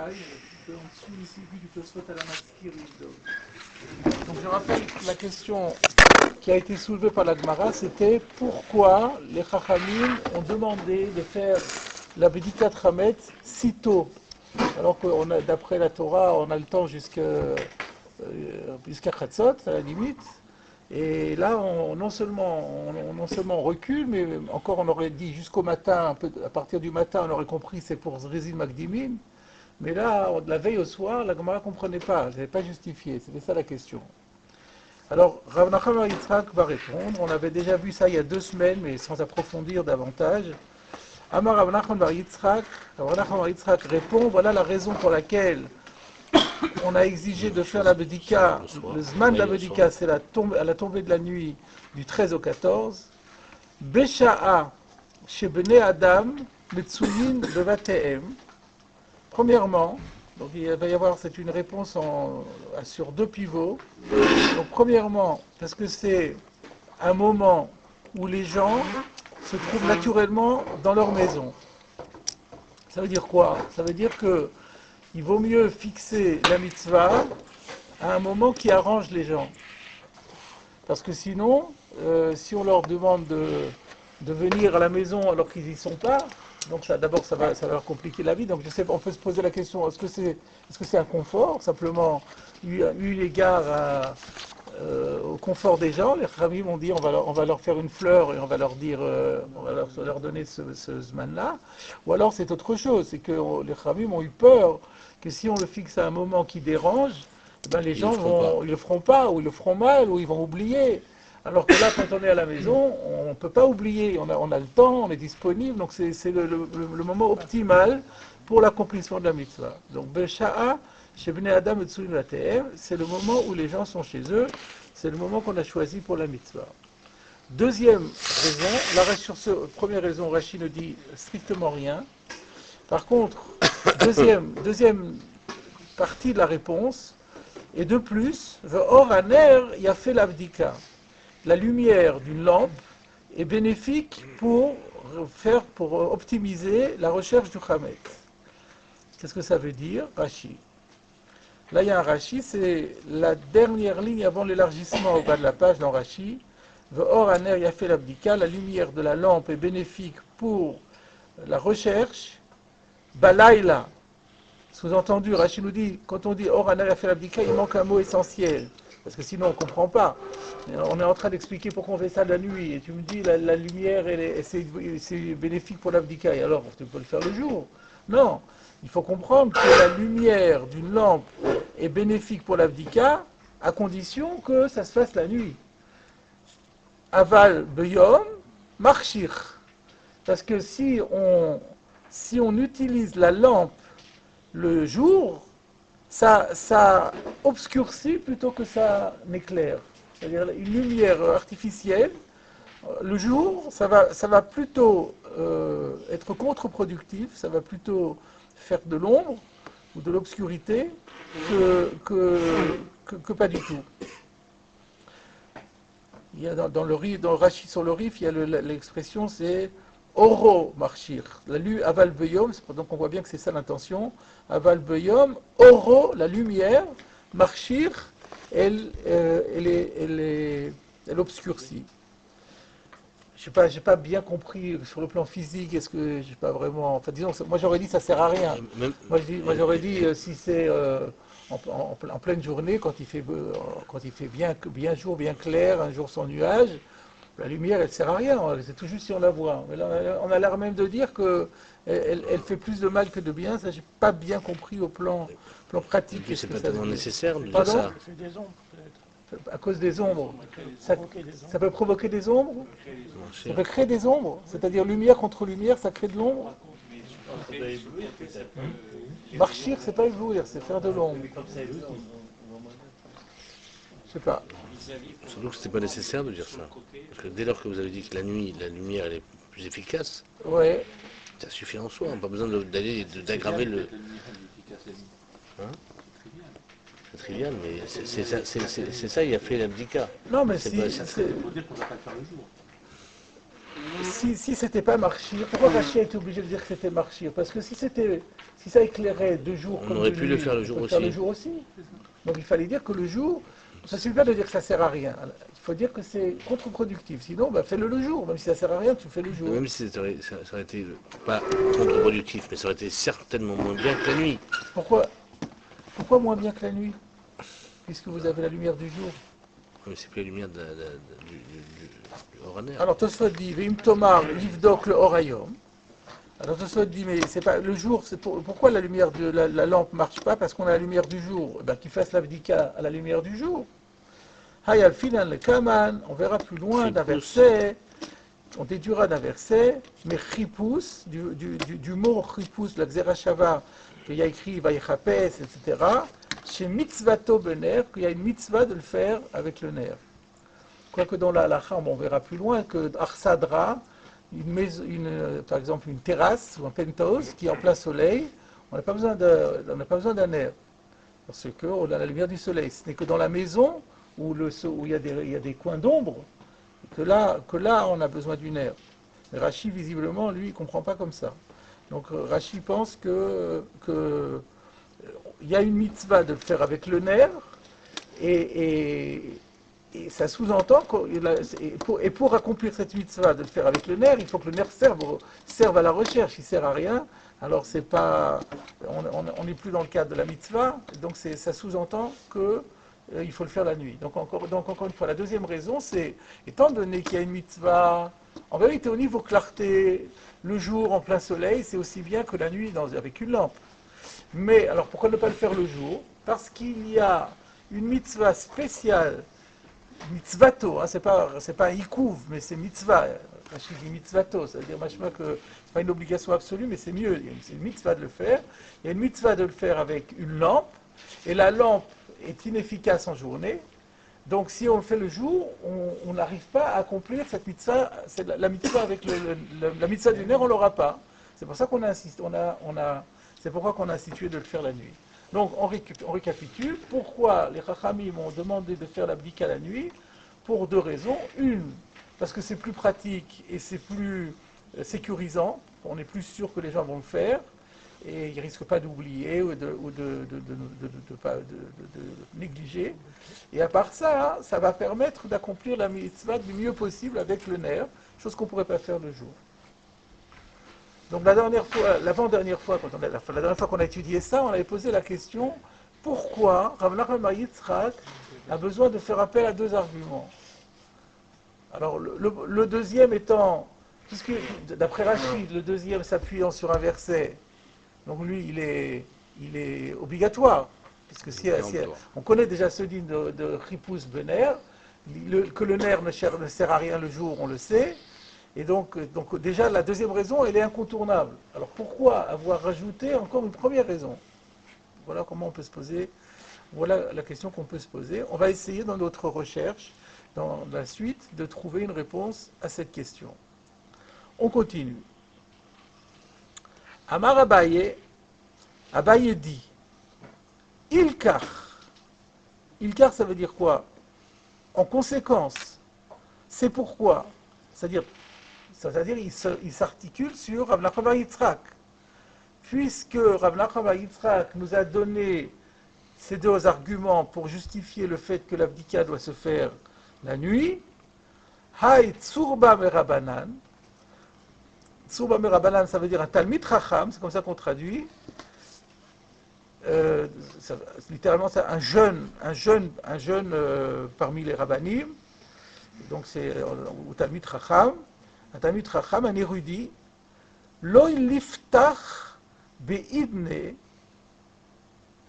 détail en dessous ici du Tosfot à la Maskir. Donc je rappelle la question qui a été soulevée par la Gemara, c'était pourquoi les Chachamim ont demandé de faire la Bedikat Hametz si tôt, alors que d'après la Torah, on a le temps jusqu'à Chatzot, à la limite. Et là, non seulement on recule, mais encore on aurait dit jusqu'au matin, à partir du matin, on aurait compris c'est pour Zrizil Magdimin. Mais là, de la veille au soir, la Gemara ne comprenait pas, elle n'avait pas justifié, c'était ça la question. Alors, Rav Nachman bar Yitzhak va répondre, on avait déjà vu ça il y a 2 semaines, mais sans approfondir davantage. Amar Rav Nachman bar Yitzhak répond, voilà la raison pour laquelle on a exigé de faire la Bedika, le Zman de la Bedika, c'est à la tombée de la nuit du 13 au 14. Besha'a, chez Bnei Adam, Metsuyin Bevatehem. Premièrement, donc il va y avoir, c'est une réponse sur 2 pivots. Donc premièrement, parce que c'est un moment où les gens se trouvent naturellement dans leur maison. Ça veut dire quoi? Ça veut dire que il vaut mieux fixer la mitzvah à un moment qui arrange les gens. Parce que sinon, si on leur demande de venir à la maison alors qu'ils n'y sont pas, donc d'abord ça va leur compliquer la vie. Donc je sais, on peut se poser la question, est-ce que c'est un confort, simplement eu égard au confort des gens? Les Khamim ont dit on va leur faire une fleur et on va leur dire, on va leur donner ce zman-là. Ou alors c'est autre chose, c'est que les Khamim ont eu peur que si on le fixe à un moment qui dérange, ben les gens ils le feront pas, ou ils le feront mal, ou ils vont oublier. Alors que là, quand on est à la maison, on ne peut pas oublier, on a le temps, on est disponible, donc c'est le moment optimal pour l'accomplissement de la mitzvah. Donc, Besha'a, chez Bnei Adam et Tsulim Latehem, c'est le moment où les gens sont chez eux, c'est le moment qu'on a choisi pour la mitzvah. Deuxième raison, sur cette première raison, Rashi ne dit strictement rien. Par contre, deuxième partie de la réponse, et de plus, Or Aner y a fait l'abdika. La lumière d'une lampe est bénéfique pour optimiser la recherche du Hametz. Qu'est-ce que ça veut dire? Rashi. Là, il y a un Rashi, c'est la dernière ligne avant l'élargissement au bas de la page dans Rashi. Or Aner y a fait l'abdika. La lumière de la lampe est bénéfique pour la recherche. Balaïla. Sous-entendu, Rashi nous dit, quand on dit Or Aner y a fait l'abdika, il manque un mot essentiel. Parce que sinon on ne comprend pas. On est en train d'expliquer pourquoi on fait ça de la nuit. Et tu me dis la lumière, c'est bénéfique pour l'abdika. Et alors, tu peux le faire le jour. Non. Il faut comprendre que la lumière d'une lampe est bénéfique pour l'abdika à condition que ça se fasse la nuit. Aval beyom marchir. Parce que si on utilise la lampe le jour, ça obscurcit plutôt que ça n'éclaire. C'est-à-dire une lumière artificielle, le jour, ça va plutôt être contre-productif, ça va plutôt faire de l'ombre ou de l'obscurité que pas du tout. Il y a dans le Rashi sur le Rif, il y a l'expression c'est Oro marchir. La lu aval beyom, donc on voit bien que c'est ça l'intention. Aval beyom, Oro, la lumière, marchir, elle obscurcit. J'ai pas bien compris sur le plan physique, est-ce que j'ai pas vraiment. Enfin, disons, moi j'aurais dit ça sert à rien. Moi j'aurais dit si c'est en pleine journée, quand il fait bien jour, bien clair, un jour sans nuage, la lumière elle sert à rien, c'est tout juste si on la voit. Mais là, on a l'air même de dire que elle fait plus de mal que de bien, ça j'ai pas bien compris au plan pratique. Et puis c'est pas tellement nécessaire de dire ça. À cause des ombres. Ça peut provoquer des ombres? Ça peut créer des ombres? C'est-à-dire lumière contre lumière, ça crée de l'ombre? Marchir, c'est pas éblouir, c'est faire de l'ombre. Je sais pas. Surtout que c'était pas nécessaire de dire ça. Parce que dès lors que vous avez dit que la nuit, la lumière elle est plus efficace, ouais. Ça suffit en soi. On n'a pas besoin d'aggraver le. Hein? C'est trivial, mais c'est ça, il a fait l'abdika. Non, mais si c'était pas marchir, pourquoi Rachid a été obligé de dire que c'était marchir? Parce que si ça éclairait de jour On comme aurait de pu nuit, le faire le on jour peut le faire le aussi. jour aussi. Donc il fallait dire que le jour, ça suffit pas de dire que ça sert à rien. Il faut dire que c'est contre-productif. Sinon, fais-le le jour. Même si ça sert à rien, tu fais le Mais jour. même si ça aurait été pas contre-productif, mais ça aurait été certainement moins bien que la nuit. Pourquoi, pourquoi moins bien que la nuit? Puisque vous avez la lumière du jour. Mais c'est plus la lumière du Oraner. Alors Tosfot dit, Veim Tomar, Yivdok le Orayom. Alors Tosfot dit, mais c'est pas le jour, pourquoi la lumière de la lampe marche pas? Parce qu'on a la lumière du jour. Qu'il fasse l'abdika à la lumière du jour. Hayal Finan le Kaman, on verra plus loin d'un verset, on déduira d'un verset, mais Chipus, du mot Chipus, la Xerashava, qu'il y a écrit Vaïchapes, etc., chez Mitzvato Bener, qu'il y a une mitzvah de le faire avec le nerf. Quoique dans la halakha, on verra plus loin que Arsadra, par exemple une terrasse ou un penthouse qui est en plein soleil, on n'a pas besoin d'un nerf, parce qu'on a la lumière du soleil. Ce n'est que dans la maison où il y a des coins d'ombre que là on a besoin du nerf. Rashi, visiblement, lui, il ne comprend pas comme ça. Donc Rashi pense que il y a une mitzvah de le faire avec le nerf, et ça sous-entend et pour accomplir cette mitzvah de le faire avec le nerf, il faut que le nerf serve à la recherche. Il ne sert à rien. Alors c'est pas, on n'est plus dans le cadre de la mitzvah, donc ça sous-entend que il faut le faire la nuit. Donc encore une fois, la deuxième raison, c'est étant donné qu'il y a une mitzvah, en vérité au niveau clarté, le jour en plein soleil, c'est aussi bien que la nuit avec une lampe. Mais alors pourquoi ne pas le faire le jour? Parce qu'il y a une mitzvah spéciale, mitzvato, c'est pas un ikouv, mais c'est mitzvah. Rachid dit mitzvato, ça veut dire machma que c'est pas une obligation absolue, mais c'est mieux. C'est une mitzvah de le faire. Il y a une mitzvah de le faire avec une lampe, et la lampe est inefficace en journée. Donc si on le fait le jour, on n'arrive pas à accomplir cette mitzvah. La mitzvah avec la mitzvah du nerf, on l'aura pas. C'est pour ça qu'on insiste. C'est pourquoi qu'on a institué de le faire la nuit. Donc on récapitule. Pourquoi les Chachamim m'ont demandé de faire l'abdika la nuit? Pour deux raisons. Une, parce que c'est plus pratique et c'est plus sécurisant. On est plus sûr que les gens vont le faire. Et ils ne risquent pas d'oublier ou de négliger. Et à part ça, ça va permettre d'accomplir la mitzvah du mieux possible avec le nerf, chose qu'on ne pourrait pas faire le jour. Donc l'avant-dernière fois qu'on a étudié ça, on avait posé la question, pourquoi Rav Nachman bar Yitzchak a besoin de faire appel à deux arguments? Alors le deuxième étant, puisque d'après Rachid, le deuxième s'appuyant sur un verset, donc lui il est obligatoire, puisque si on connaît déjà ce din de Chipus Bener, que le nerf ne sert à rien le jour, on le sait. Et donc déjà, la deuxième raison, elle est incontournable. Alors pourquoi avoir rajouté encore une première raison? Voilà comment on peut se poser, voilà la question qu'on peut se poser. On va essayer dans notre recherche, dans la suite, de trouver une réponse à cette question. On continue. Amar Abaye dit, Ilkar. Ilkar, ça veut dire quoi? En conséquence. C'est pourquoi. C'est-à-dire il s'articule sur Rav Nachman bar Yitzchak. Puisque Rav Nachman bar Yitzchak nous a donné ces deux arguments pour justifier le fait que l'abdika doit se faire la nuit, Hay Tsurba Merabanan. Tsurba Merabanan, ça veut dire un Talmid Chacham, c'est comme ça qu'on traduit. Littéralement, c'est un jeune parmi les Rabbanim. Donc c'est au Talmid Chacham. Un Talmid Chacham, un érudit, Lo liftach be'idne,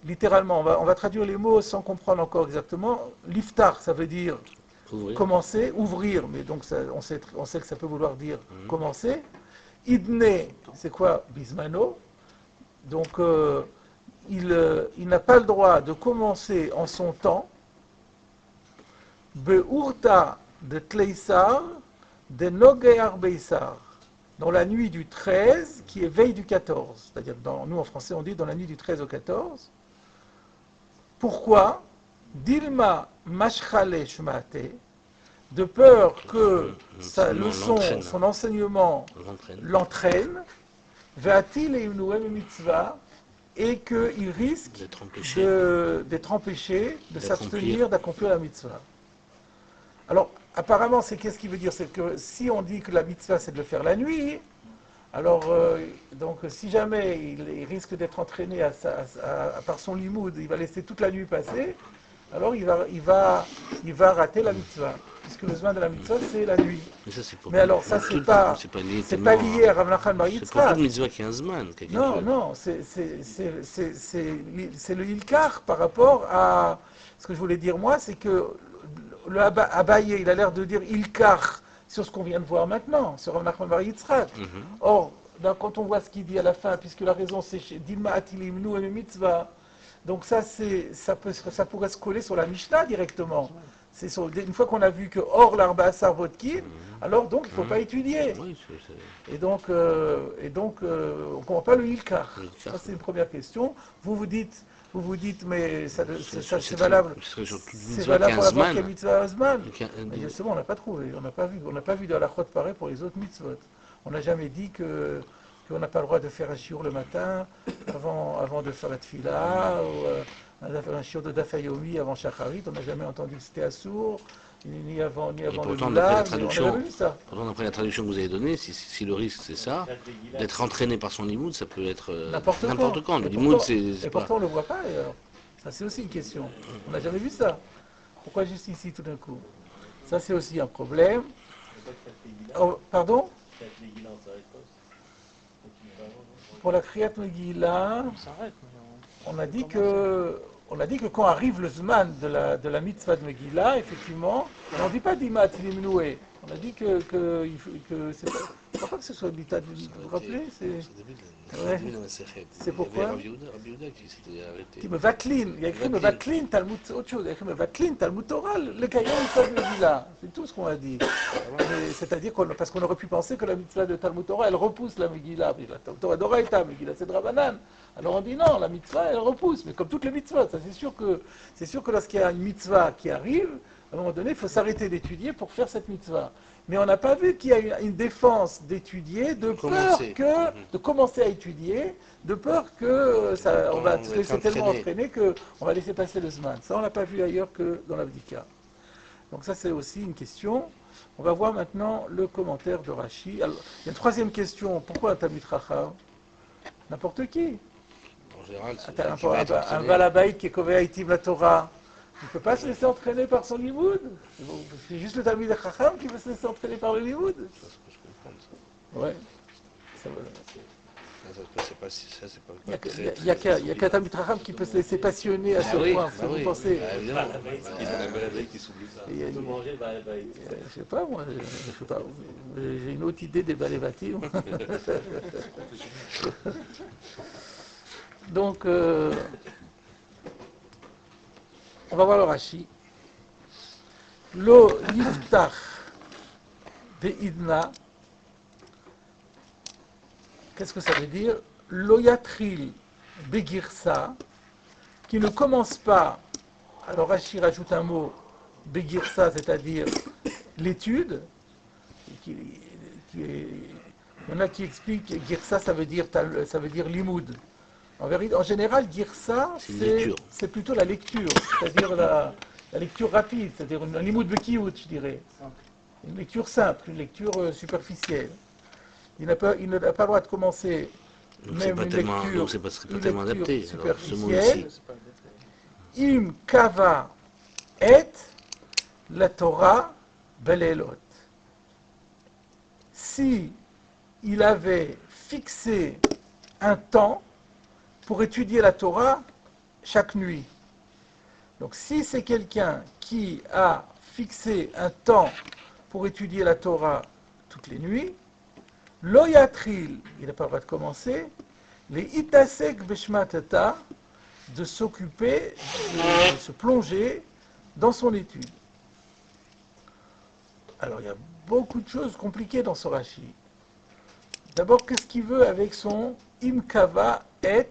littéralement, on va traduire les mots sans comprendre encore exactement. Liftach, ça veut dire commencer, ouvrir, mais donc on sait que ça peut vouloir dire commencer. Idne, c'est quoi? Bismano. Donc il n'a pas le droit de commencer en son temps. Be'urta de Tleisar, de Nogear Beisar, dans la nuit du 13, qui est veille du 14. C'est-à-dire, nous en français, on dit dans la nuit du 13 au 14. Pourquoi? Dilma Mashchale Shmate, de peur que sa L'enseignement leçon, l'entraîne. son enseignement L'entraîne. l'entraîne, ve'atil eimnuem mitzvah, et qu'il risque D'être empêché. d'être empêché de D'accomplir. s'abstenir d'accomplir la mitzvah. Alors, apparemment, c'est qu'est-ce qu'il veut dire? C'est que si on dit que la mitzvah, c'est de le faire la nuit, alors, donc, si jamais il risque d'être entraîné par son limoud, il va laisser toute la nuit passer, alors il va rater la mitzvah, puisque le zman de la mitzvah, c'est la nuit. Mais ça, c'est pour Mais alors, ça, c'est pas lié à Rav Nachman Bar C'est Yitzhak. pour toute mitzvah qui a un zman. Non, non, c'est le Ilkar par rapport à... Ce que je voulais dire, moi, c'est que le Abaye, il a l'air de dire Ilkar sur ce qu'on vient de voir maintenant, sur Rav Nachman Bar Yitzhak. Or, quand on voit ce qu'il dit à la fin, puisque la raison c'est Dilma Atilim Nou et Mitzvah, donc ça pourrait se coller sur la Mishnah directement. Une fois qu'on a vu que Or l'Arba Asar Vodkin, alors donc il ne faut pas étudier. Oui, Et donc, on ne comprend pas le Ilkar. Ça, c'est une première question. Vous vous dites, mais c'est valable. C'est valable pour la porte mitzvah Azman. Mais justement, on n'a pas trouvé. On n'a pas vu de halachot pareil pour les autres mitzvot. On n'a jamais dit qu'on n'a pas le droit de faire un shiur le matin avant de faire la tfila, ou un shiur de dafayomi avant shacharit. On n'a jamais entendu que c'était assour. Ni avant le Lulav, on n'a jamais vu ça. Pourtant, d'après la traduction que vous avez donnée, si le risque c'est ça, d'être entraîné par son limoud, ça peut être n'importe quand. Le limoud, c'est et pourtant, on ne le voit pas d'ailleurs. Ça, c'est aussi une question. On n'a jamais vu ça. Pourquoi juste ici tout d'un coup? Ça, c'est aussi un problème. Oh, pardon? Pour la Kriyat Megillah, on a dit que quand arrive le Zman de la mitzvah de Megillah, effectivement, on ne dit pas Dima Tilimnoué. On a dit que c'est pas. Je ne crois pas que ce soit Bita. Vous vous rappelez? C'est pourquoi? Qui me vatlin. Il y a écrit me vatlin Talmud, autre chose. Il y a écrit me vatlin Talmud Torah, le Kayam mitzvah de Megillah. C'est tout ce qu'on a dit. C'est-à-dire parce qu'on aurait pu penser que la mitzvah de Talmud Torah, elle repousse la Megillah. La Torah d'Oraïta, Megillah, c'est Drabanan. Alors on dit non, la mitzvah, elle repousse. Mais comme toutes les mitzvahs, ça c'est sûr que lorsqu'il y a une mitzvah qui arrive, à un moment donné, il faut s'arrêter d'étudier pour faire cette mitzvah. Mais on n'a pas vu qu'il y a une défense d'étudier, de commencer à étudier, de peur que on va se laisser tellement entraîner qu'on va laisser passer le Zman. Ça, on l'a pas vu ailleurs que dans l'Avdika. Donc ça, c'est aussi une question. On va voir maintenant le commentaire de Rashi. Alors, il y a une troisième question. Pourquoi un Talmid Chacham? N'importe qui. En général, un Balabaït qui est Kovea Itim la Torah. Il ne peut pas se laisser entraîner par son limoud. C'est juste le Talmid Chacham qui veut se laisser entraîner par le limoud. C'est ce que je comprends, ça. Ouais. Il n'y a qu'un Talmid Chacham qui peut se laisser passionner à ce point. Vous pensez? Je sais pas, moi. J'ai une autre idée des Balévatim. Donc, on va voir le Rashi. Lo yiftach be'idna. Qu'est-ce que ça veut dire? Lo yatril begirsa, qui ne commence pas. Alors Rashi rajoute un mot, begirsa, c'est-à-dire l'étude. Il y en a qui expliquent que girsa, ça veut dire limoud. En général, girsa, c'est plutôt la lecture, c'est-à-dire la lecture rapide, c'est-à-dire un limoud bekiout, je dirais. Une lecture simple, une lecture superficielle. Il n'a pas le droit de commencer même une lecture superficielle. Im kava et la Torah belelot. Si il avait fixé un temps pour étudier la Torah chaque nuit. Donc si c'est quelqu'un qui a fixé un temps pour étudier la Torah toutes les nuits, lo yatril, il n'a pas le droit de commencer, les itasek beshmatata, de s'occuper, de se plonger dans son étude. Alors il y a beaucoup de choses compliquées dans ce Rashi. D'abord, qu'est-ce qu'il veut avec son imkava et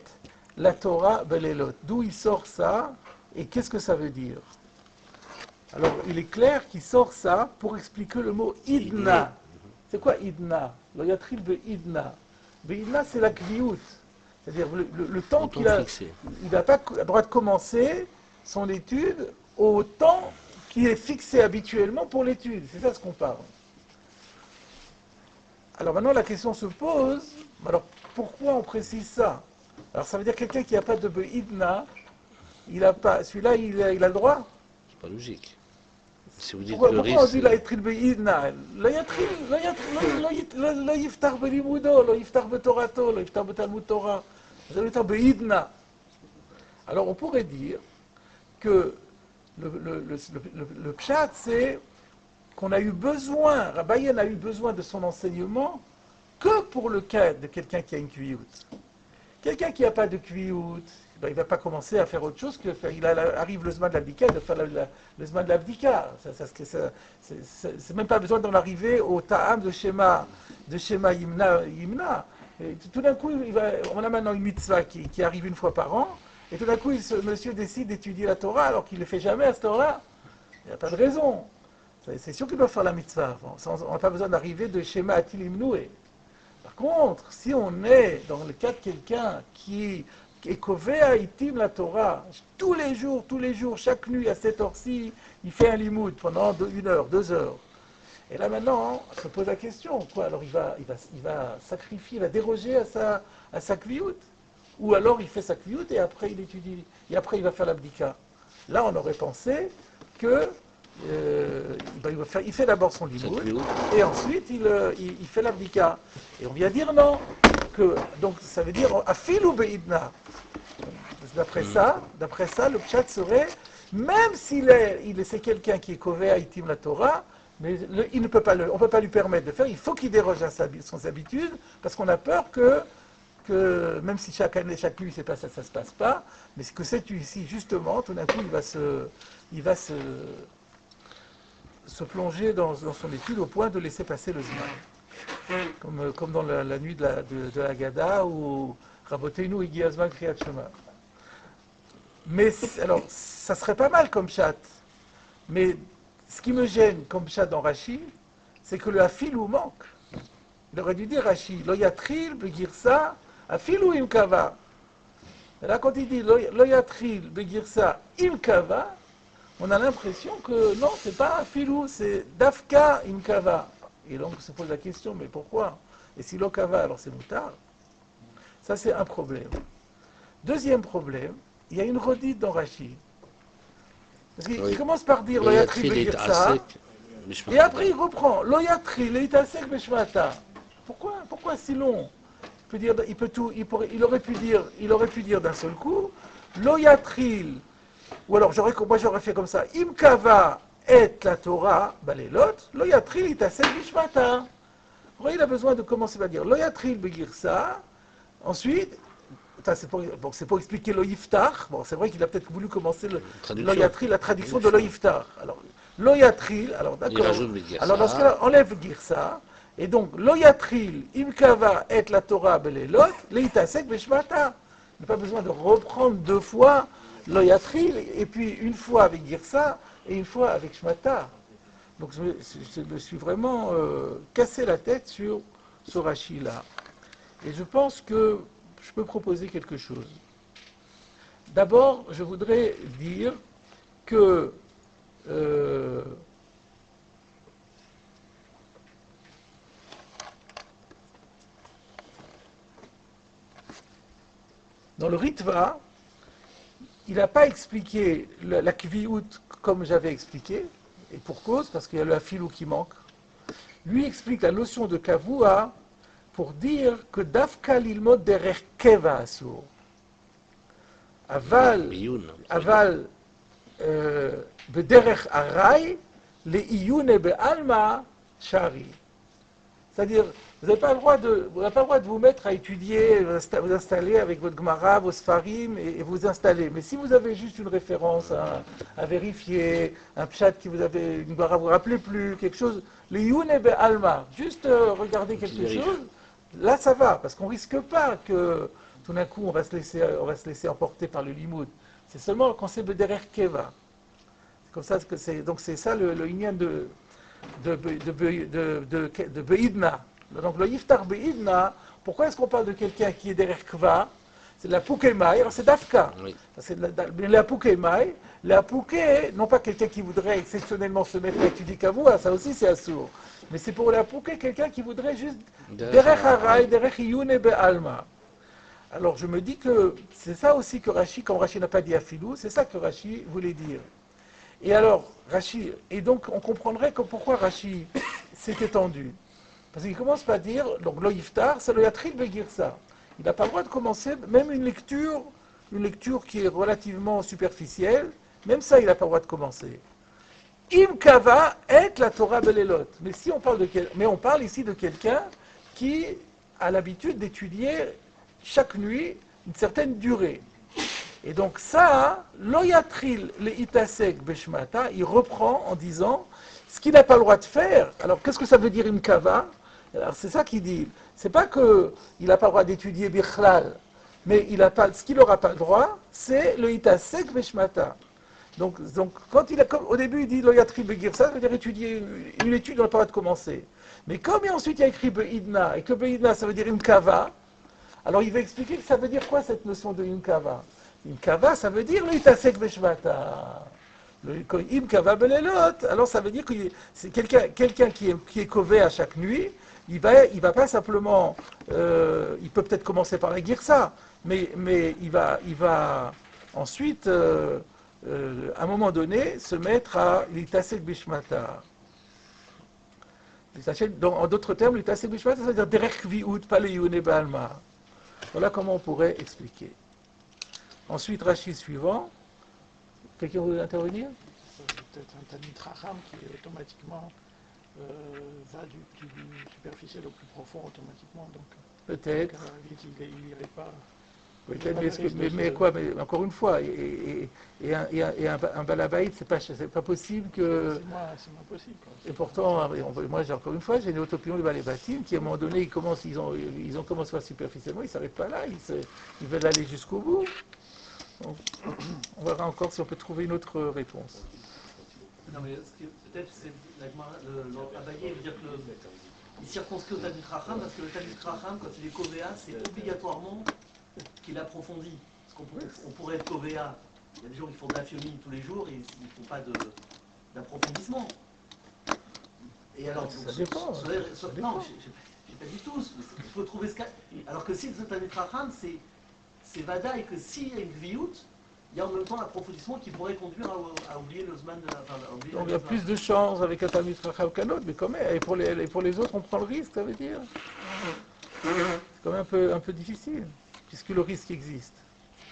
la Torah belelot? D'où il sort ça et qu'est-ce que ça veut dire? Alors, il est clair qu'il sort ça pour expliquer le mot idna. C'est quoi idna? Lo yatril be idna. Be idna, c'est la kviout. C'est-à-dire le temps qu'il a, fixé. il n'a pas le droit de commencer son étude au temps qui est fixé habituellement pour l'étude. C'est ça ce qu'on parle. Alors maintenant, la question se pose, alors pourquoi on précise ça? Alors ça veut dire quelqu'un qui n'a pas de be'idna, il a pas, celui-là, il a le droit? C'est pas logique. Si vous dites Pourquoi le on risque, dit la yatril be'idna? La yiftar belimudo, la yiftar betorato, la yiftar betalmud Torah. La yiftar be'idna. Alors on pourrait dire que le pshat, c'est qu'on a eu besoin, Rabbaïen a eu besoin de son enseignement que pour le cas de quelqu'un qui a une kviout. Quelqu'un qui n'a pas de kviout, ben, il ne va pas commencer à faire autre chose que faire. Arrive le zman de l'abdika, de faire le zman de l'abdika. C'est même pas besoin d'en arriver au ta'am de schéma Yimna. Et tout d'un coup, on a maintenant une mitzvah qui arrive une fois par an, et tout d'un coup, ce monsieur décide d'étudier la Torah alors qu'il ne le fait jamais à ce Torah. Il n'y a pas de raison. C'est sûr qu'il doit faire la mitzvah. On n'a pas besoin d'arriver de schéma atilim noué. Par contre, si on est dans le cas de quelqu'un qui est kovea itim la Torah, tous les jours, chaque nuit à cette heure-ci, il fait un limoud pendant 1 heure, 2 heures. Et là maintenant, on se pose la question, quoi? Alors il va sacrifier, il va déroger à sa kviout. Ou alors il fait sa kviout et après il étudie, et après il va faire l'abdika. Là on aurait pensé que il fait d'abord son limoud et ensuite il fait l'abdika. Et on vient dire non. Donc ça veut dire afilou beidna. D'après ça, le pshat serait, même c'est quelqu'un qui est kovea itim la Torah, mais on ne peut pas lui permettre de faire, il faut qu'il déroge à son habitude, parce qu'on a peur que même si chaque année, chaque nuit, ça se passe pas, mais que cette nuit-ci, justement, tout d'un coup, il va se plonger dans son étude au point de laisser passer le zman. Comme dans la nuit de la Gada, où Raboteinu Igi Azman Kriyat Shema. Mais alors, ça serait pas mal comme chat. Mais ce qui me gêne comme chat dans Rashi, c'est que le afilou manque. Il aurait dû dire Rashi, lo yatril begirsa afilou imkava. Et là, quand il dit lo yatril begirsa imkava, on a l'impression que non, c'est pas afilou, c'est dafka imkava. Et donc, on se pose la question, mais pourquoi? Et si l'okava, alors c'est moutard. Ça, c'est un problème. Deuxième problème, il y a une redite dans Rashi. Parce qu'il commence par dire lo yatril begirsa, et après il reprend lo yatril itasek beshmata. Pourquoi si long? Il aurait pu dire d'un seul coup lo yatril, ou alors moi j'aurais fait comme ça, imkava et la Torah balelot lo yatril itasek beshmata. Pourquoi il a besoin de commencer par dire lo yatril begirsa, ensuite c'est pour expliquer lo yiftar. Bon, c'est vrai qu'il a peut-être voulu commencer lo yatril, la traduction de lo yiftar. Alors lo yatril, alors d'accord. Alors dans ce cas-là, enlève girsa. Et donc, lo yatril, imkava et la Torah belelot, leitasek beshmata. Il n'a pas besoin de reprendre 2 fois lo yatril, et puis une fois avec girsa, et une fois avec shmata. Donc, je me suis vraiment cassé la tête sur ce Rashi-là. Et je pense que je peux proposer quelque chose. D'abord, je voudrais dire que dans le Ritva, il n'a pas expliqué la kviout comme j'avais expliqué, et pour cause, parce qu'il y a le afilou qui manque. Lui explique la notion de kavua pour dire que dafka lilmod derech keva asur. Aval bederech aray le iyune be'alma shari. C'est-à-dire, vous n'avez pas le droit de vous mettre à étudier, vous installer avec votre Gemara, vos Sfarim, et vous installer. Mais si vous avez juste une référence à vérifier, un pshat qui une Gemara, vous ne vous rappelez plus, quelque chose, le Yune Alma, juste regarder quelque chose, là ça va, parce qu'on ne risque pas que tout d'un coup on va se laisser emporter par le limoud. C'est seulement quand c'est Bederer Keva. Comme ça, donc c'est ça le inyan de Beidna. Donc le Yiftar Beidna, pourquoi est-ce qu'on parle de quelqu'un qui est derrière Kva? C'est la Poukemaï, alors c'est Dafka. Oui. C'est la Poukemaï. La Pouké, non pas quelqu'un qui voudrait exceptionnellement se mettre à étudier Kavua, ça aussi c'est assourd. Mais c'est pour la Pouké quelqu'un qui voudrait juste derrière Harai, derrière Yune Be'alma. Alors je me dis que c'est ça aussi que Rashi, comme Rashi n'a pas dit Afilou, c'est ça que Rashi voulait dire. Et alors, Rashi, et donc on comprendrait que pourquoi Rashi s'est étendu. Parce qu'il commence par dire, donc lo Yiftar, c'est le Yatril Begirsa. Il n'a pas le droit de commencer, même une lecture qui est relativement superficielle, même ça, il n'a pas le droit de commencer. Im Kava est la Torah Belelot. Mais si on parle on parle ici de quelqu'un qui a l'habitude d'étudier chaque nuit une certaine durée. Et donc ça, Loyatril le Itasek Beshmata, il reprend en disant ce qu'il n'a pas le droit de faire. Alors qu'est-ce que ça veut dire Imkava? Alors c'est ça qu'il dit. C'est pas qu'il n'a pas le droit d'étudier Bichlal, mais ce qu'il n'aura pas le droit, c'est le Itasek Beshmata. Donc quand au début il dit Loyatril Begirsa, ça veut dire étudier une étude, on n'a pas le droit de commencer. Mais comme ensuite il y a écrit Beidna, et que Beidna ça veut dire Imkava, alors il va expliquer que ça veut dire quoi cette notion de Imkava? Imkava, ça veut dire le Itasek Beshmata. Imkava Belelot, alors ça veut dire que c'est quelqu'un qui est kové à chaque nuit, il va pas simplement, il peut peut-être commencer par la Girsa, mais il va ensuite, à un moment donné, se mettre à l'Itasek Beshmata. En d'autres termes, l'Itasek Beshmata, ça veut dire Derech Viut, pas le Yune Balma. Voilà comment on pourrait expliquer. Ensuite, Rashi suivant. Quelqu'un veut intervenir? Peut-être un Talmid Chacham qui automatiquement va du plus superficiel au plus profond automatiquement. Donc, peut-être. Il n'irait pas. Peut-être, mais quoi? Mais encore une fois, et un balabaïd, c'est pas possible que. C'est moins possible. Quoi. Et pourtant, moi, encore une fois, j'ai une autre opinion du balabatim qui, à un moment donné, ils ont commencé superficiellement, ils ne s'arrêtent pas là, ils veulent aller jusqu'au bout. Donc, on verra encore si on peut trouver une autre réponse. Non, mais peut-être c'est l'Abaye veut dire que il circonscrit au Talmid Chacham parce que le Talmid Chacham, quand il est Kovéa, c'est obligatoirement qu'il approfondit. Parce qu'on pourrait être Kovéa, il y a des gens qui font de la fionie tous les jours et ils ne font pas d'approfondissement. Et alors, ça dépend. Non, j'ai pas dit tous. Il faut trouver ce cas. Alors que si le Talmid Chacham, c'est Vadaï que s'il y a une Gviout, il y a en même temps l'approfondissement qui pourrait conduire à oublier le Zman de la. Donc il y a plus de chances avec un Talmid Chacham qu'un autre, mais quand même, et pour les autres, on prend le risque, ça veut dire. C'est quand même un peu difficile, puisque le risque existe.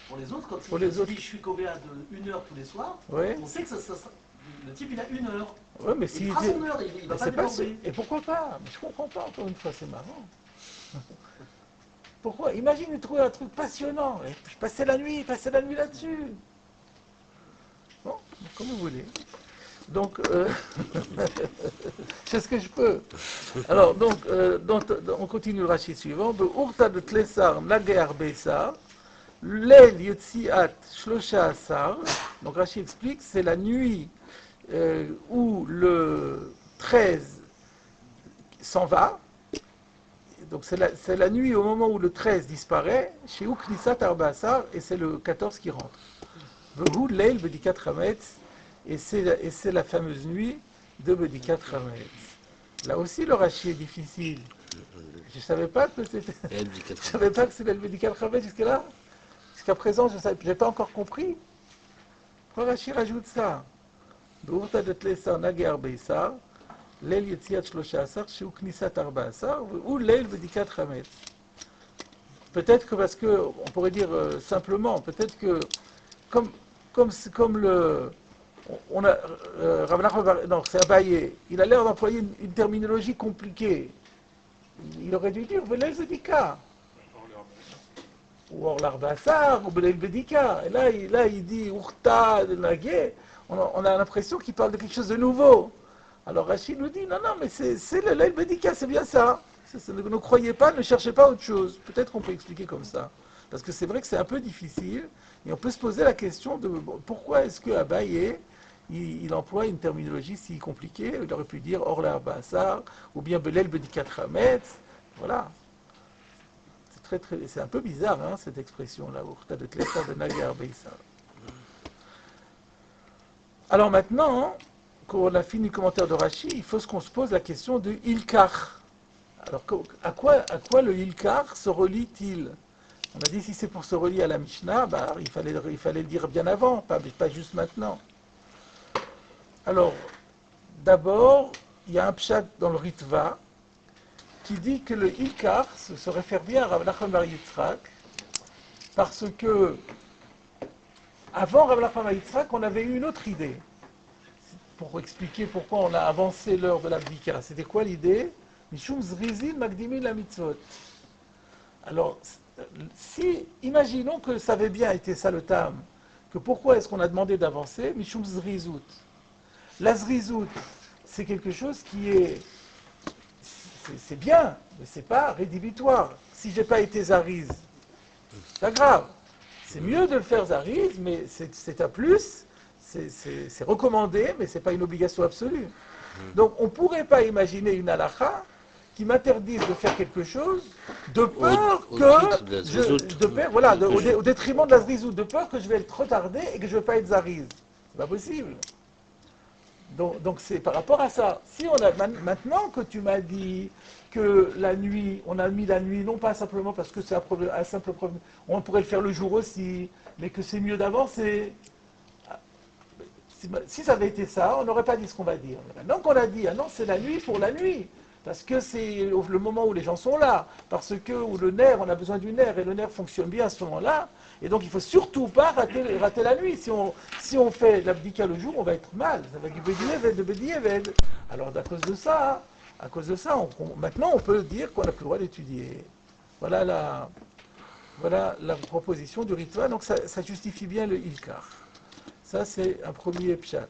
Pour les autres, quand il dit je suis Kovéa de 1 heure tous les soirs, ouais. On sait que le type il a 1 heure. Ouais, mais il fera son heure, il va pas déborder. Et pourquoi pas? Mais je comprends pas, encore une fois, c'est marrant. Pourquoi? Imagine trouver un truc passionnant. Je passais la nuit là-dessus. Bon, comme vous voulez. Donc, c'est ce que je peux. Alors, donc on continue le rachis suivant. Urta de Tlessar, Nager Beisar, Leil Yetziat Shlosha Asar. Donc, Rashi explique, c'est la nuit où le 13 s'en va. Donc c'est la nuit au moment où le 13 disparaît, chez Uknisat Arbasar, et c'est le 14 qui rentre. Vehu Leil Bedikat Hametz, et c'est la fameuse nuit de Bedikat Hametz. Là aussi le Rashi est difficile. Je ne savais pas que c'était. Je savais pas que c'était le Bedikat Hametz jusque-là. Jusqu'à présent, je n'ai pas encore compris. Pourquoi Rashi rajoute ça? Beurta de Tlessar Nager Beisar. Leil Yetziat Shlosha Asar, chez Uknisat Arba Asar, ou Leil Bedikat Hametz. Peut-être que parce que, on pourrait dire simplement, peut-être que, comme le. On a. Non, c'est Abaye, il a l'air d'employer une terminologie compliquée. Il aurait dû dire Leil Bedika. Ou Or l'Arba Asar, ou Leil Bedika. Et là, il dit Urta de Nagé. On a l'impression qu'il parle de quelque chose de nouveau. Alors Rachid nous dit, non, mais c'est le Leil Bedika, c'est bien ça. Ne croyez pas, ne cherchez pas autre chose. Peut-être qu'on peut expliquer comme ça. Parce que c'est vrai que c'est un peu difficile, et on peut se poser la question de pourquoi est-ce que Abaye, il emploie une terminologie si compliquée. Il aurait pu dire Orla Bassar, ou bien Belel Bedikat Hametz. Voilà. C'est un peu bizarre, hein, cette expression-là. Urta de Tleta de Nagar Beisar. Alors maintenant, quand on a fini le commentaire de Rashi, il faut qu'on se pose la question de Ilkar. Alors, à quoi le Ilkar se relie-t-il? On a dit si c'est pour se relier à la Mishnah, bah, il fallait le dire bien avant, pas juste maintenant. Alors, d'abord, il y a un pshat dans le Ritva qui dit que le Ilkar se réfère bien à Rav Nachman bar Yitzhak, parce que avant Rav Nachman bar Yitzhak, on avait eu une autre idée pour expliquer pourquoi on a avancé l'heure de l'abdika. C'était quoi l'idée? Mishum zrizin makdimin la mitzvot. Alors, imaginons que ça avait bien été ça le tam, que pourquoi est-ce qu'on a demandé d'avancer? Mishum zrizout. La zrizout, c'est quelque chose qui c'est bien, mais c'est pas rédhibitoire. Si j'ai pas été zariz, c'est pas grave. C'est mieux de le faire zariz, mais c'est un plus, c'est recommandé, mais c'est pas une obligation absolue. Donc on pourrait pas imaginer une halakha qui m'interdise de faire quelque chose de peur au détriment de la zrizout, de peur que je vais être retardé et que je ne vais pas être zariz. C'est pas possible. Donc c'est par rapport à ça. Si on a maintenant que tu m'as dit que la nuit, on a mis la nuit, non pas simplement parce que c'est un simple problème, on pourrait le faire le jour aussi, mais que c'est mieux d'avancer. Si ça avait été ça, on n'aurait pas dit ce qu'on va dire. Maintenant qu'on a dit, ah non, c'est la nuit pour la nuit, parce que c'est le moment où les gens sont là, parce que où le nerf, on a besoin du nerf, et le nerf fonctionne bien à ce moment-là, et donc il ne faut surtout pas rater la nuit. Si on fait l'abdika le jour, on va être mal. Ça va du Bedi de Bedi Eved. Alors à cause de ça, maintenant on peut dire qu'on n'a plus le droit d'étudier. Voilà la proposition du Ritva, donc ça justifie bien le Ilkar. Ça c'est un premier pshat.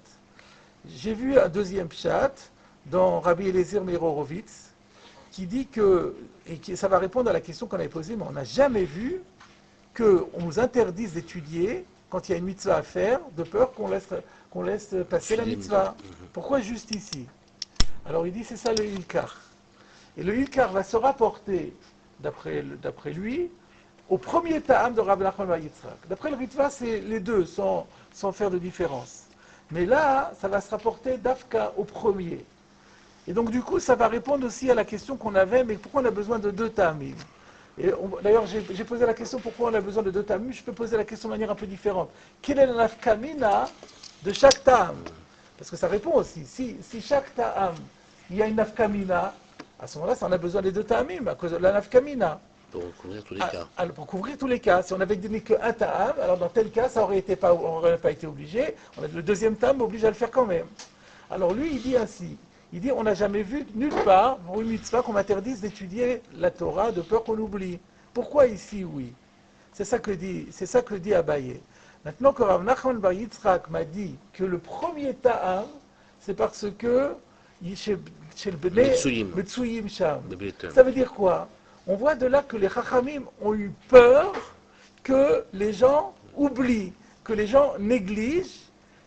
J'ai vu un deuxième pshat dans Rabbi Eliezer Meir Horowitz, qui dit ça va répondre à la question qu'on avait posée, mais on n'a jamais vu qu'on nous interdise d'étudier quand il y a une mitzvah à faire, de peur qu'on laisse passer la mitzvah. Pourquoi juste ici? Alors il dit c'est ça le Ilkar. Et le Ilkar va se rapporter, d'après lui, au premier ta'am de Rav Nachman bar Yitzhak. D'après le Ritva, c'est les deux, sans faire de différence. Mais là, ça va se rapporter d'Afka au premier. Et donc du coup, ça va répondre aussi à la question qu'on avait, mais pourquoi on a besoin de deux ta'amim? D'ailleurs, j'ai posé la question pourquoi on a besoin de deux ta'amim. Je peux poser la question de manière un peu différente. Quelle est la nafkamina de chaque ta'am? Parce que ça répond aussi. Si chaque ta'am, il y a une nafkamina, à ce moment-là, ça en a besoin des deux ta'amim, à cause de la nafkamina. Pour couvrir tous les cas. Pour couvrir tous les cas. Si on avait donné qu'un ta'am, alors dans tel cas, on n'aurait pas été obligé. Le deuxième ta'am oblige à le faire quand même. Alors lui, il dit ainsi. Il dit, on n'a jamais vu nulle part, pour une mitzvah, qu'on m'interdise d'étudier la Torah de peur qu'on oublie. Pourquoi ici, oui? C'est ça que dit Abaye. Maintenant que Rav Nachman bar Yitzhak m'a dit que le premier ta'am, c'est parce que chez le Bnei Metsuyim Sham. Ça veut dire quoi? On voit de là que les Chachamim ont eu peur que les gens oublient, que les gens négligent,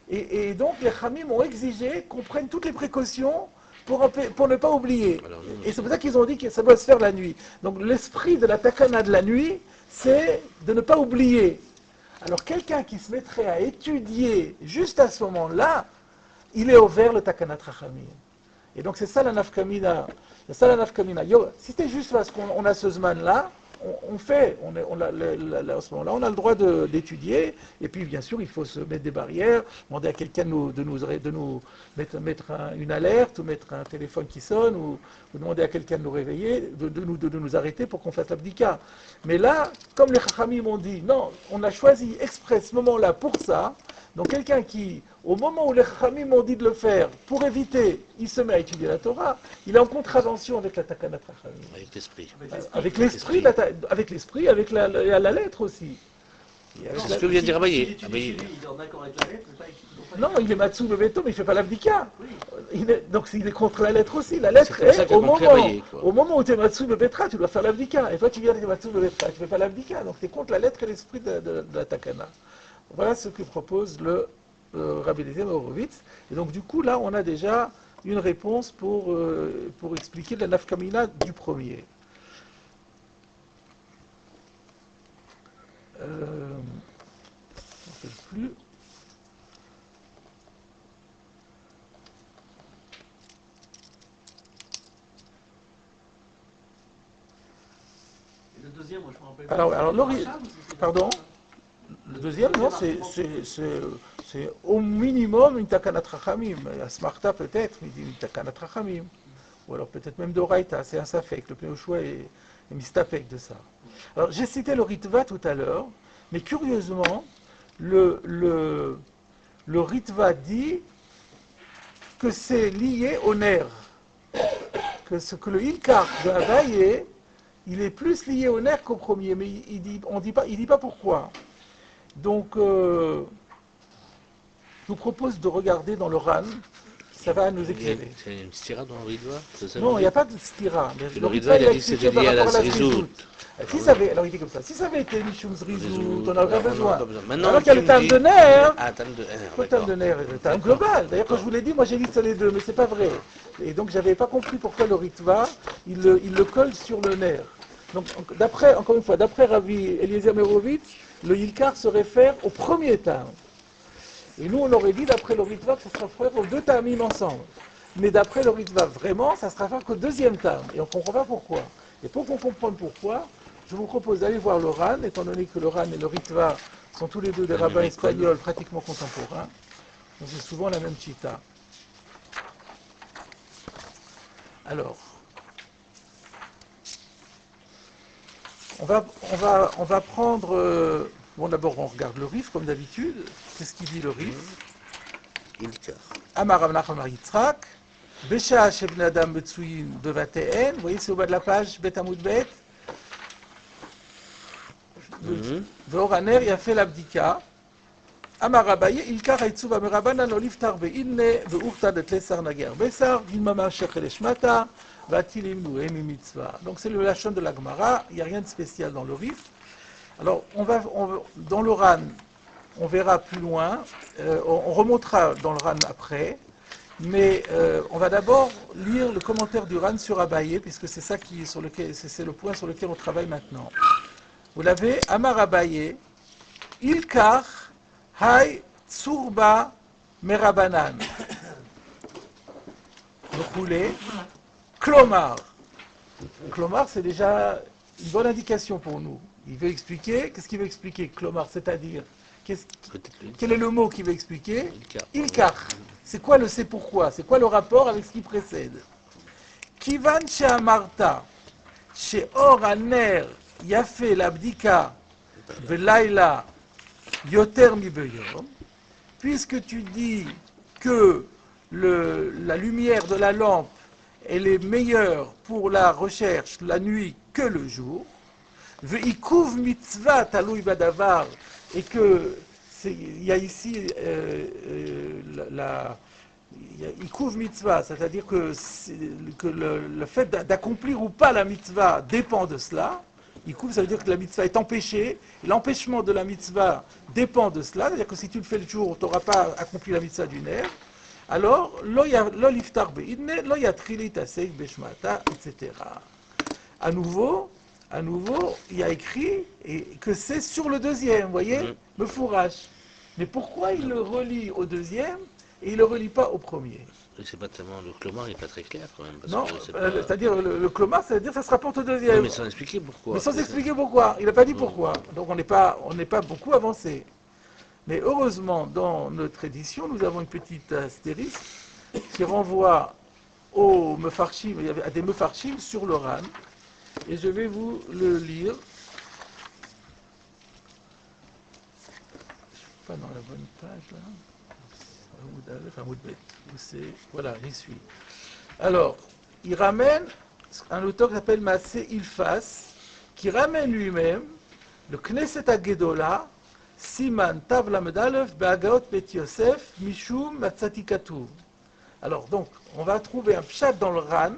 et donc les Chachamim ont exigé qu'on prenne toutes les précautions pour ne pas oublier. Et c'est pour ça qu'ils ont dit que ça doit se faire la nuit. Donc l'esprit de la takana de la nuit, c'est de ne pas oublier. Alors quelqu'un qui se mettrait à étudier juste à ce moment-là, il est ouvert le takana trachamim. Et donc c'est ça la nafkamina. C'est ça la nafkamina. Si c'était juste parce qu'on a ce zman-là, à ce moment-là, on a le droit d'étudier, et puis bien sûr, il faut se mettre des barrières, demander à quelqu'un de nous mettre une alerte, ou mettre un téléphone qui sonne, ou demander à quelqu'un de nous réveiller, de nous arrêter pour qu'on fasse l'abdika. Mais là, comme les Chachamim m'ont dit, non, on a choisi exprès ce moment-là pour ça, donc quelqu'un qui, au moment où les Chachamim m'ont dit de le faire, pour éviter, il se met à étudier la Torah, il est en contravention avec la Takanat Chachamim. Avec l'esprit. Avec l'esprit, avec la lettre aussi. C'est ce que vient de dire Abaye. Il est en accord avec la lettre, mais pas avec... Non, il est Matsu Bebeto, mais il ne fait pas l'abdika. Donc il est contre la lettre aussi. La lettre est, au moment où tu es Matsu Bebetra, tu dois faire l'abdika. Et toi, tu viens de Matsu Bebetra, tu ne fais pas l'abdika. Donc tu es contre la lettre et l'esprit de la Takana. Voilà ce que propose le Rabbi Eliezer Horowitz. Et donc du coup, là, on a déjà une réponse pour expliquer la nafkamina du premier. Je ne me rappelle plus. Et le deuxième, moi je me rappelle. Alors pardon. Le Le deuxième, non, c'est au minimum une takanat rachamim. Asmarta peut-être, mais une takanat rachamim. Ou alors peut-être même d'oraita, c'est un safek. Le Pneuchoua est mistapek de ça. Alors j'ai cité le Ritva tout à l'heure, mais curieusement, le Ritva dit que c'est lié au nerf. Que le Ilkar de Abaye, il est plus lié au nerf qu'au premier, mais il dit pas pourquoi. Donc, je vous propose de regarder dans le RAN, ça va nous éclairer. C'est une stira dans le Ritva? Non, il n'y a pas de stira. Mais le Ritva, il a dit que c'était lié à la zrizout. Alors il dit comme ça, si ça avait été Mishum Zrizout, on n'aurait pas besoin. Maintenant, Alors qu'il y a le terme de nerf, le terme de nerf. nerf est le terme global. D'ailleurs, quand je vous l'ai dit, moi j'ai listé les deux, mais c'est pas vrai. Et donc, j'avais pas compris pourquoi le Ritva, il le colle sur le nerf. Donc, encore une fois, d'après Rabbi Eliezer Horowitz, le Ilkar se réfère au premier terme. Et nous, on aurait dit, d'après le Ritva, que ça se réfère aux deux termines ensemble. Mais d'après le Ritva, vraiment, ça se réfère qu'au deuxième terme. Et on ne comprend pas pourquoi. Et pour qu'on comprenne pourquoi, je vous propose d'aller voir le RAN, étant donné que le RAN et le Ritva sont tous les deux des rabbins espagnols pratiquement contemporains. Donc c'est souvent la même chita. Alors, on va prendre... bon, d'abord, on regarde le Rif, comme d'habitude. Qu'est-ce qu'il dit, le Rif? Amar Rav Nachman bar Yitzhak, Besha Shebne Adam Metsuyin Bevateen. Vous voyez, c'est au bas de la page, Bet Amud Bet. Veoraner, il a fait l'abdika. Amar Abaye, Ilkar Haitzu Bamerabanan Oliftar Beinne, Veurta de Tlesar Nager Besar, Vilmama Shechel Shmata, Vatilim Nuemi Mitzvah. Donc c'est le lachon de la Gemara, il n'y a rien de spécial dans le Rif. Alors, dans le RAN, on verra plus loin, on remontera dans le RAN après, mais on va d'abord lire le commentaire du RAN sur Abaye, puisque c'est ça c'est le point sur lequel on travaille maintenant. Vous l'avez, Amar Abaye, Ilkar Hay Tsurba Merabanan. Vous roulez, Klomar. Klomar, c'est déjà une bonne indication pour nous. Il veut expliquer, qu'est-ce qu'il veut expliquer, Klomar, c'est-à-dire, quel est le mot qu'il veut expliquer? Ilkar. C'est quoi le c'est pourquoi? C'est quoi le rapport avec ce qui précède? Kivan she'amarta she'or haner yafe l'abdika v'layla yoter mi beyom, puisque tu dis que la lumière de la lampe elle est meilleure pour la recherche la nuit que le jour, ve'ikuv mitzvah talui badavar, et que il y a ici ikuv mitzvah, c'est-à-dire que le fait d'accomplir ou pas la mitzvah dépend de cela. Ikuv, ça veut dire que la mitzvah est empêchée, et l'empêchement de la mitzvah dépend de cela, c'est-à-dire que si tu le fais le jour, tu n'auras pas accompli la mitzvah du nerf. Alors, lo liftar be'idne, lo yatrili tasek beshmata, etc. À nouveau, il y a écrit que c'est sur le deuxième, vous voyez, le fourrage. Mais pourquoi il le relie au deuxième et il ne le relie pas au premier? C'est pas tellement le clomar, il n'est pas très clair quand même. Parce non, que pas... c'est-à-dire le clomar, c'est-à-dire que ça se rapporte au deuxième. Non, mais sans expliquer pourquoi. Mais sans expliquer pourquoi. Il n'a pas dit pourquoi. Donc on n'est pas beaucoup avancé. Mais heureusement, dans notre édition, nous avons une petite astérisque qui renvoie aux mefarchim, à des mefarchim sur le RAN. Et je vais vous le lire. Je ne suis pas dans la bonne page là. Voilà, j'y suis. Alors, il ramène un auteur qui s'appelle Massé Ilfas, qui ramène lui-même le Knesset Agedola, Siman Tav Lamed Aleph Be'agaot Bet Yosef Mishum Matzatikatu. Alors, donc, on va trouver un pshat dans le RAN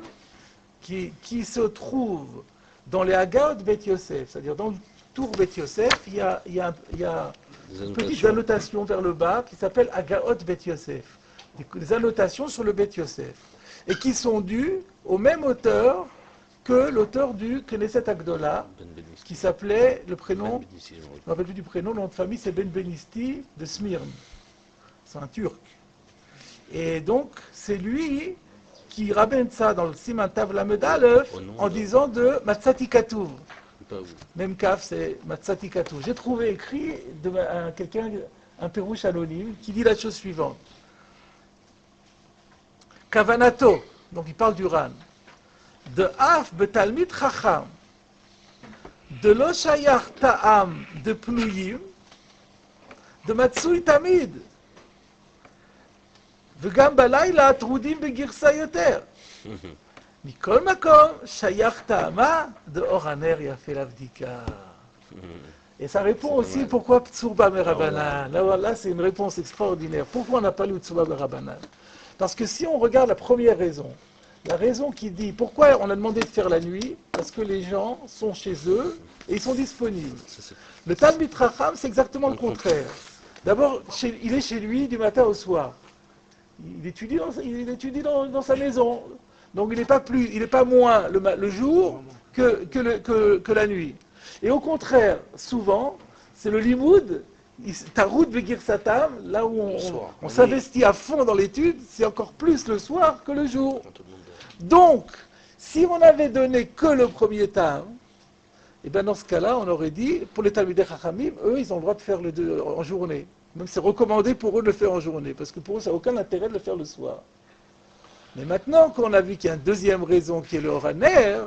qui se trouve dans les Agaot Bet Yosef, c'est-à-dire dans Tour Bet Yosef, il y a Des une petite annotations. annotation vers le bas qui s'appelle Agaot Bet Yosef. Des annotations sur le Bet Yosef. Et qui sont dues au même auteur que l'auteur du Knesset Agdola, Ben Benisti. qui s'appelait, le prénom, Ben Benisti, je me je rappelle. me rappelle plus du prénom, le nom de famille, c'est Ben Benisti de Smyrne. C'est un Turc. Et donc, c'est lui qui ramène ça dans le Siman Tav Lamed Aleph Au nom en de- disant de Matzati Katuv. Pas vous. Même Kaf, c'est Matzati Katuv. J'ai trouvé écrit de quelqu'un, un pérouche anonyme, qui dit la chose suivante. Kavanato, donc il parle du Ran. De Af Betalmid Chacham, de Lo Shayach Ta'am de Pnuyim, de Matsui Tamid. וגם בלילה טרודים בגרסה יותר. מכל מקום שייך טעמה דאור הנר יפה לבדיקה. Et ça répond aussi pourquoi Tsurba Merabanan. Là, c'est une réponse extraordinaire. Pourquoi on n'a pas lu Tsurba Merabanan? Parce que si on regarde la première raison, la raison qui dit pourquoi on a demandé de faire la nuit, parce que les gens sont chez eux et ils sont disponibles. Ça, c'est- Le Talmid Chacham, c'est exactement le contraire. D'abord, il est chez lui du matin au soir. Il étudie dans sa maison. Donc il n'est pas moins le jour que la nuit. Et au contraire, souvent, c'est le limoud, Tarout Begir Satam, là où Le soir. on s'investit à fond dans l'étude, c'est encore plus le soir que le jour. Quand tout le monde dort. Donc, si on avait donné que le premier tam, et bien dans ce cas-là, on aurait dit, pour les Talmidei Chachamim, eux, ils ont le droit de faire le deux en journée. Même c'est recommandé pour eux de le faire en journée, parce que pour eux, ça n'a aucun intérêt de le faire le soir. Mais maintenant qu'on a vu qu'il y a une deuxième raison qui est le Horaner,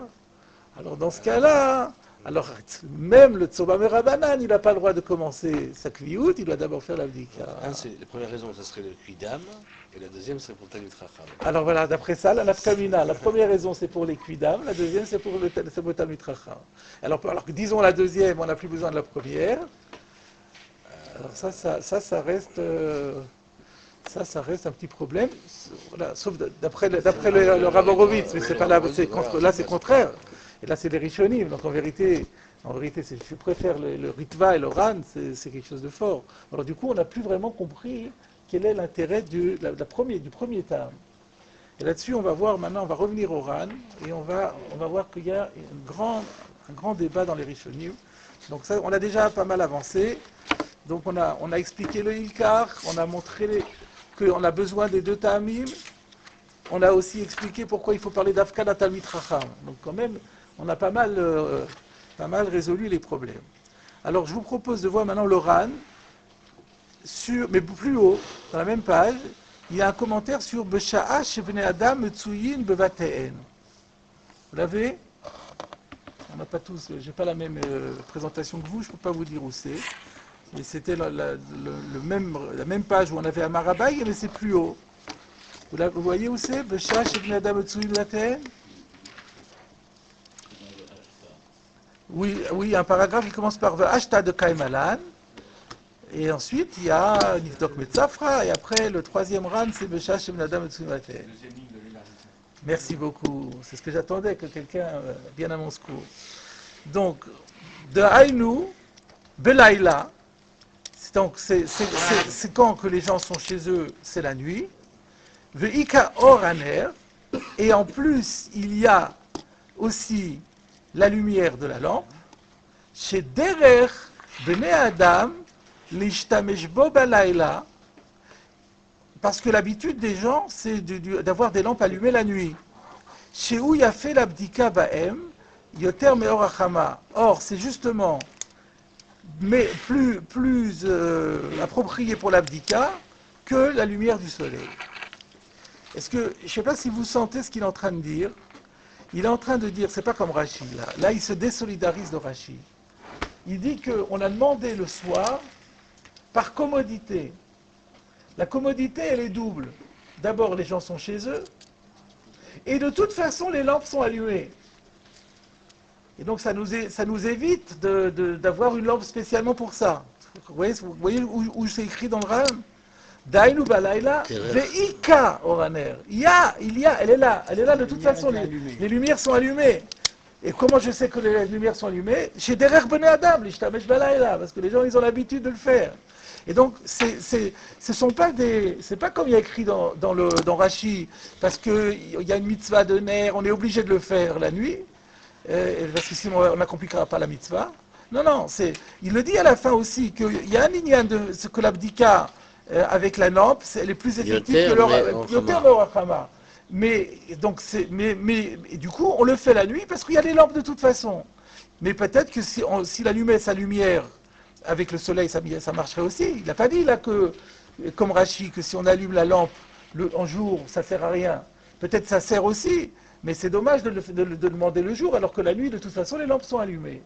alors dans ce cas-là, alors même le Tsurba Merabanan, il n'a pas le droit de commencer sa kliout, il doit d'abord faire l'abdika. La première raison, ça serait le Kvidam, et la deuxième serait pour le Talmid Chacham. Alors voilà, d'après ça, la nafkamina, la première raison c'est pour les Kvidam, la deuxième c'est pour le Talmid Chacham. Alors que disons la deuxième, on n'a plus besoin de la première. Alors ça reste un petit problème. Voilà, sauf d'après le Rav Horowitz, mais c'est pas là, c'est contraire. Et là c'est les Rishonim, donc en vérité je préfère le Ritva et le Ran, c'est quelque chose de fort. Alors du coup, on n'a plus vraiment compris quel est l'intérêt du premier terme. Et là-dessus, on va voir maintenant, on va revenir au Ran, et on va voir qu'il y a un grand débat dans les Rishonim. Donc ça, on a déjà pas mal avancé. Donc on a expliqué le Ilkar, on a montré qu'on a besoin des deux Ta'amim, on a aussi expliqué pourquoi il faut parler d'Afkan Talmid Chacham. Donc quand même, on a pas mal résolu les problèmes. Alors je vous propose de voir maintenant le Ran, mais plus haut, dans la même page, il y a un commentaire sur Besha'a Shebnei Adam Metsuyin Bevate'en. Vous l'avez? On n'a pas tous, j'ai pas la même présentation que vous, je ne peux pas vous dire où c'est. Mais c'était la même page où on avait Amarabaï, mais c'est plus haut. Vous voyez où c'est? Besha'a Shebnei Adam Metsuyin Bevate'en. Oui, un paragraphe qui commence par V'ashta de Kaimalan. Et ensuite, il y a Nifdok Metzafra, et après, le troisième ran, c'est Besha'a Shebnei Adam Metsuyin Bevate'en. Merci beaucoup. C'est ce que j'attendais, que quelqu'un vienne à mon secours. Donc, de Haïnou, Belaïla, c'est quand que les gens sont chez eux, c'est la nuit. Ve'ika Oraner, et en plus, il y a aussi la lumière de la lampe. Chez Derer, Bnei Adam, l'ishtamesh bo belaïla, parce que l'habitude des gens, c'est d'avoir des lampes allumées la nuit. Chez où il y a fait l'abdika ba'em, yoter meor achama. Or, c'est justement plus approprié pour l'abdika que la lumière du soleil. Est-ce que, je ne sais pas si vous sentez ce qu'il est en train de dire. Il est en train de dire, c'est pas comme Rashi là. Là, il se désolidarise de Rashi. Il dit qu'on a demandé le soir par commodité. La commodité, elle est double. D'abord, les gens sont chez eux, et de toute façon, les lampes sont allumées. Et donc, ça nous évite d'avoir une lampe spécialement pour ça. Vous voyez où c'est écrit dans le Ram? Dainu balayla ve'ika oraner. Elle est là de toute façon, les lumières sont allumées. Et comment je sais que les lumières sont allumées? Chez Derer Bnei Adam, l'Ishtamesh Balayla, parce que les gens, ils ont l'habitude de le faire. Et donc, c'est pas comme il y a écrit dans Rashi, parce qu'il y a une mitzvah de ner, on est obligé de le faire la nuit, parce que sinon on n'accomplira pas la mitzvah. Non, il le dit à la fin aussi, qu'il y a un lignan de ce que l'abdika avec la lampe, elle est plus effective que l'orachama. Mais du coup, on le fait la nuit parce qu'il y a les lampes de toute façon. Mais peut-être que s'il allumait sa lumière avec le soleil, ça marcherait aussi. Il n'a pas dit là que, comme Rashi, que si on allume la lampe en jour, ça ne sert à rien. Peut-être ça sert aussi, mais c'est dommage de demander le jour, alors que la nuit, de toute façon, les lampes sont allumées.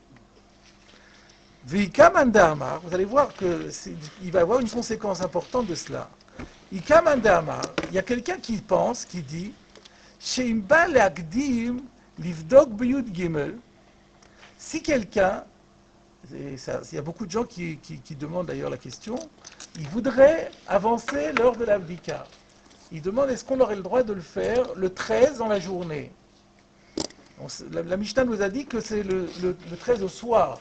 Vikamandarmar, vous allez voir qu'il va y avoir une conséquence importante de cela. Ikamandarmar, il y a quelqu'un qui pense, qui dit, Sheimba leakdim livdok biyud gimel. Si quelqu'un, il y a beaucoup de gens qui demandent d'ailleurs la question, ils voudraient avancer l'heure de l'abdika. Ils demandent est-ce qu'on aurait le droit de le faire le 13 dans la journée. La Mishnah nous a dit que c'est le 13 au soir.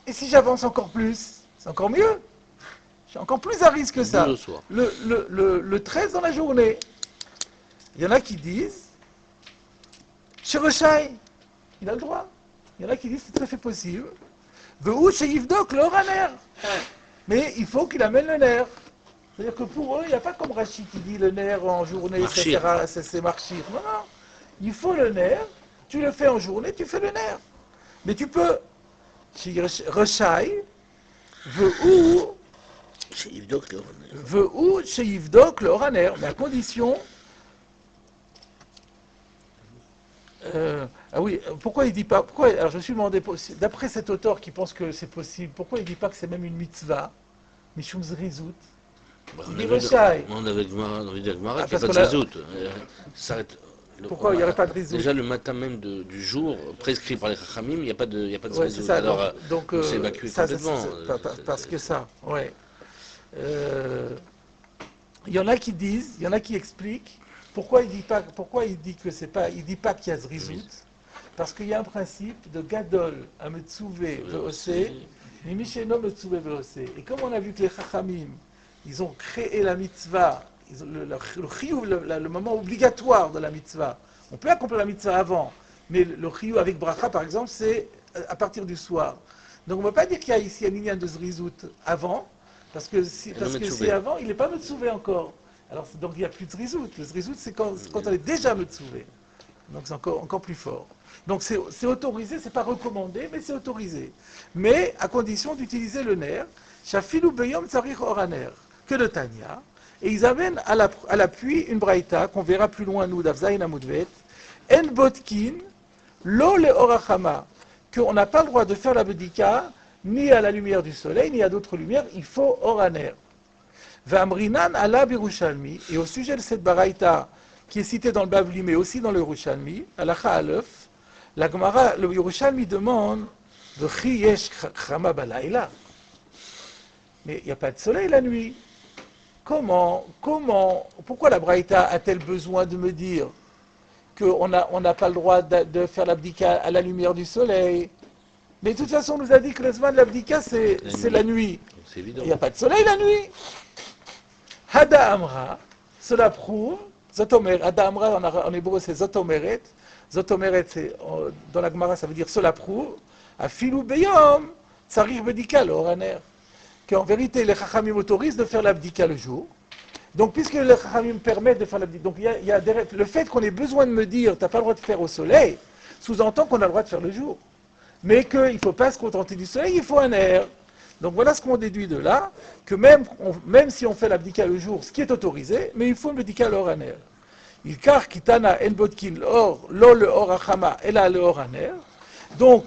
Et si j'avance encore plus, c'est encore mieux. J'ai encore plus à risque que ça. Le 13 dans la journée. Il y en a qui disent, Shiroshaï, il a le droit. Il y en a qui disent c'est tout à fait possible. Ve'ou sheyivdok le oraner. Mais il faut qu'il amène le nerf. C'est-à-dire que pour eux, il n'y a pas comme Rashi qui dit le nerf en journée, c'est marchir. Non. Il faut le nerf. Tu le fais en journée, tu fais le nerf. Mais tu peux. Reshai, ve'ou sheyivdok le oraner. Mais à condition. Pourquoi il dit pas? Alors je me suis demandé, d'après cet auteur qui pense que c'est possible, pourquoi il dit pas que c'est même une mitzvah, mishum zrizut? On avait envie de Gemara qu'il n'y a pas de zrizout. Pourquoi il n'y aurait pas de zrizout? Déjà le matin même du jour, prescrit par les chachamim, il n'y a pas de zrizout. C'est ça, alors donc c'est évacué complètement. Parce que ça, ouais. Il y en a qui disent, il y en a qui expliquent. Pourquoi il dit que c'est pas, il dit pas qu'il y a zrizout? Parce qu'il y a un principe de gadol à metzuvé ve'osé, mimisheno metzuvé ve'osé. Et comme on a vu que les chachamim, ils ont créé la mitzvah, le moment obligatoire de la mitzvah. On peut accomplir la mitzvah avant, mais le chiyuv avec bracha, par exemple, c'est à partir du soir. Donc on ne peut pas dire qu'il y a ici un lignan de zrizout avant, parce que si avant, il n'est pas metzuvé encore. Alors, donc il n'y a plus de zrizout. Le zrizout, c'est quand on est déjà metzuvé. Donc c'est encore plus fort. Donc c'est autorisé, c'est pas recommandé, mais c'est autorisé. Mais à condition d'utiliser le nerf, shafilu beyom tzarich oraner, que le Tanya, et ils amènent à l'appui une braïta qu'on verra plus loin nous d'Avzaïn Amudvet, en botkin, lo le orachama, qu'on n'a pas le droit de faire la bedika ni à la lumière du soleil, ni à d'autres lumières, il faut oraner. V'amrinan ala birushalmi, et au sujet de cette baraïta qui est citée dans le Bavli, mais aussi dans le Yerushalmi, Halacha Aleph, la Gemara, le Yerushalmi demande V'chi yesh chama balayla. Mais il n'y a pas de soleil la nuit. Pourquoi la Braïta a-t-elle besoin de me dire qu'on n'a pas le droit de faire l'abdika à la lumière du soleil? Mais de toute façon, on nous a dit que le zman de l'abdika, c'est la nuit. C'est évident. Il n'y a pas de soleil la nuit. Hada Amra, cela prouve, Zotomer, Hada Amra en hébreu c'est Zotomeret. Zotomeret, dans la Gemara, ça veut dire cela prouve. Afilu beyom, tsarich bedika le oraner. Qu'en vérité, les chachamim autorisent de faire l'abdika le jour. Donc, puisque les chachamim permettent de faire l'abdika, donc il y a le fait qu'on ait besoin de me dire, tu n'as pas le droit de faire au soleil, sous-entend qu'on a le droit de faire le jour. Mais qu'il ne faut pas se contenter du soleil, il faut un air. Donc voilà ce qu'on déduit de là, que même si on fait l'abdika le jour, ce qui est autorisé, mais il faut l'abdika le oraner. Il car kitana en botkin lo le orachama et la le oraner. Donc,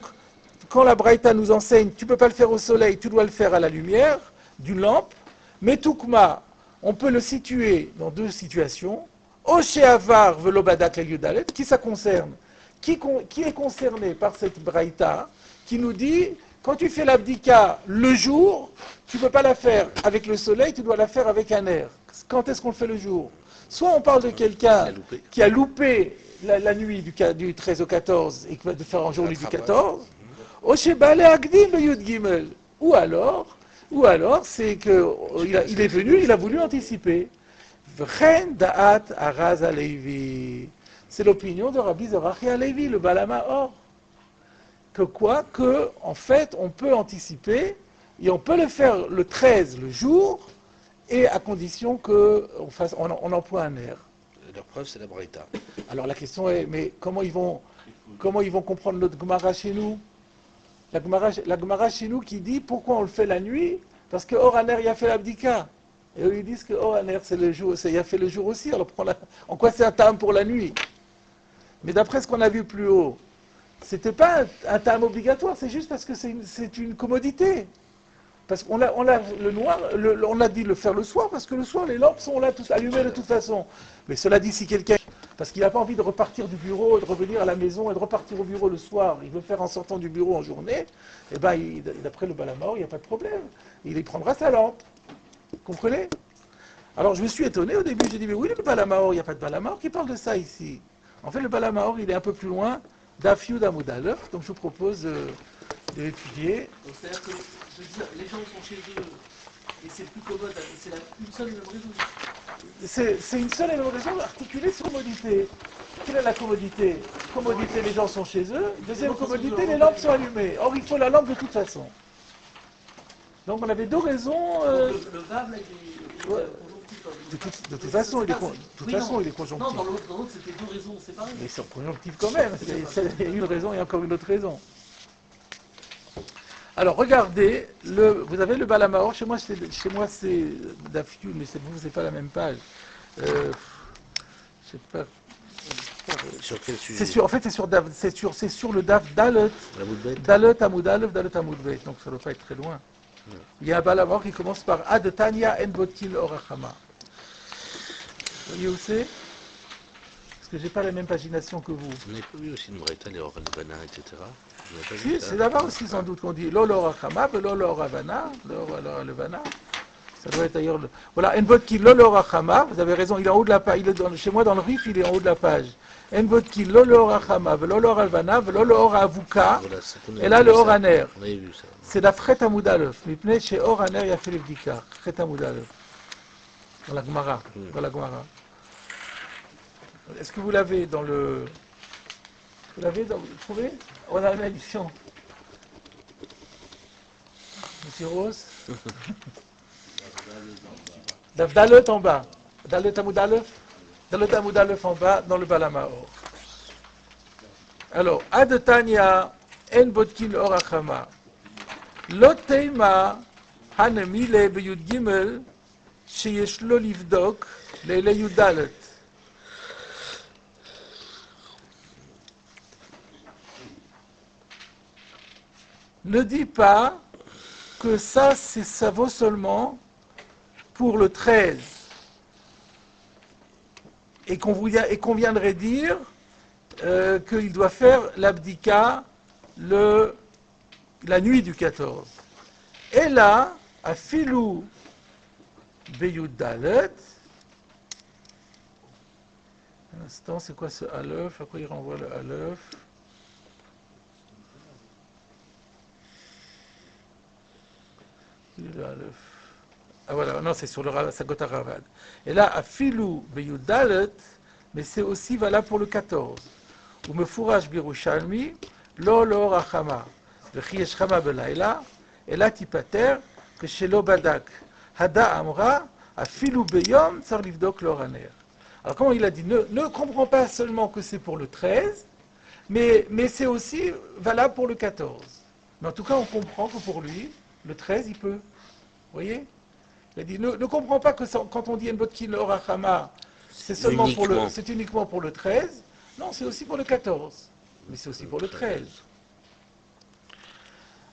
quand la Braïta nous enseigne, tu ne peux pas le faire au soleil, tu dois le faire à la lumière d'une lampe, mais Toukma, on peut le situer dans deux situations. Oshéavar velobadak la yudalet, qui ça concerne? Qui est concerné par cette Braïta qui nous dit quand tu fais l'abdika le jour, tu ne peux pas la faire avec le soleil, tu dois la faire avec un air. Quand est-ce qu'on le fait le jour? Soit on parle de quelqu'un qui a loupé la nuit du 13 au 14 et qui va de faire en journée du 14, ou alors c'est qu'il est venu, il a voulu anticiper. C'est l'opinion de Rabbi Zorachi Alevi, le Balama Or. Que en fait, on peut anticiper et on peut le faire le 13, le jour, et à condition qu'on emploie un air. Leur preuve, c'est la Braïta. Alors la question est, mais comment ils vont comprendre notre Gemara chez nous? La Gemara chez nous qui dit pourquoi on le fait la nuit? Parce que Oraner, il a fait l'abdika. Et eux, ils disent que Oraner, c'est le jour, il a fait le jour aussi. Alors en quoi c'est un tam pour la nuit? Mais d'après ce qu'on a vu plus haut, c'était pas un tam obligatoire, c'est juste parce que c'est une commodité. Parce qu'on a le noir, on a dit le faire le soir, parce que le soir, les lampes sont là, tous allumées de toute façon. Mais cela dit, si quelqu'un, parce qu'il n'a pas envie de repartir du bureau, de revenir à la maison et de repartir au bureau le soir, il veut faire en sortant du bureau en journée, eh bien, d'après le Balamaor, il n'y a pas de problème. Il prendra sa lampe. Vous comprenez? Alors, je me suis étonné au début, j'ai dit, mais oui, le Balamaor, il n'y a pas de Balamaor qui parle de ça ici. En fait, le Balamaor, il est un peu plus loin d'Afiou d'Amoudalef, donc je vous propose de l'étudier. C'est-à-dire que, je veux dire, les gens sont chez eux, et c'est plus commode, c'est une seule et même raison. C'est une seule et même raison articulée sur commodité. Quelle est la commodité? Commodité, les gens sont chez eux. Deuxième commodité, les lampes sont allumées. Or, il faut la lampe de toute façon. Donc, on avait deux raisons. Le VAV, là, il est ouais. De toute façon, il est conjonctif. Non, dans l'autre, c'était deux raisons séparées. Mais ils sont conjonctifs quand même. Il y a une raison et encore une autre raison. Alors, regardez, vous avez le Balamaor. Chez moi, c'est Dafiou, mais c'est pas la même page. Je sais pas. Sur quel sujet? C'est sur le Daf Dalet. Dalet Amoudalef, Dalet Amoudbet. Donc, ça ne doit pas être très loin. Non. Il y a un Balamaor qui commence par Ad Tanya En Botkil Orachama. Vous voyez où c'est? Parce que j'ai pas la même pagination que vous. Vous n'avez pas vu aussi une Braïta, les Oralvana, etc. Si, c'est là-bas aussi sans doute qu'on dit Lolo Orachama, Lolo Oravana, Lolo Levana. Ça doit être d'ailleurs. Voilà, Envodki Lolo Orachama, vous avez raison, il est en haut de la page. Chez moi dans le RIF, il est en haut de la page. Envodki Lolo Orachama, Lolo Oralvana, Lolo Oravuka, et là le Oraner. C'est la Fret Amoudalef. Mipne chez Oraner, il y a fait le Bdika. Fret Amoudalef. Dans la Gemara. Est-ce que vous l'avez dans le. Vous l'avez vous trouvez? On a la même édition. Monsieur Rose? Dalet en bas. Dalet Amoudalef. Dalet Amoudalef en bas dans le Balamaor. Alors, Ad Tanya En Bodkin Orachama. Loteima Hanemile Beyud Gimel Sheyesh Lo Livdok Leile Yudalet. Ne dis pas que ça vaut seulement pour le 13 et qu'on viendrait dire qu'il doit faire l'abdika la nuit du 14. Et là, à Filou Beyud Dalet, un instant, c'est quoi ce Aleph? À quoi il renvoie le Aleph? Ah voilà, non, c'est sur le Sagot Aravad. Et là, à Filou Beyud Dalet, mais c'est aussi valable pour le 14. Ou me fourrage Birushalmi, lo lo rachama, le chiyesh chama belayla, et là, tipater, que chez l'obadak, hada amra, à Filou Beyom, tsar livdok l'oraner. Alors, comment il a dit? Ne comprends pas seulement que c'est pour le 13, mais c'est aussi valable pour le 14. Mais en tout cas, on comprend que pour lui, le 13, il peut. Vous voyez? Il a dit, ne comprends pas que quand on dit Enbotkin Orachama, c'est uniquement pour le 13. Non, c'est aussi pour le 14. Mais c'est aussi pour le 13.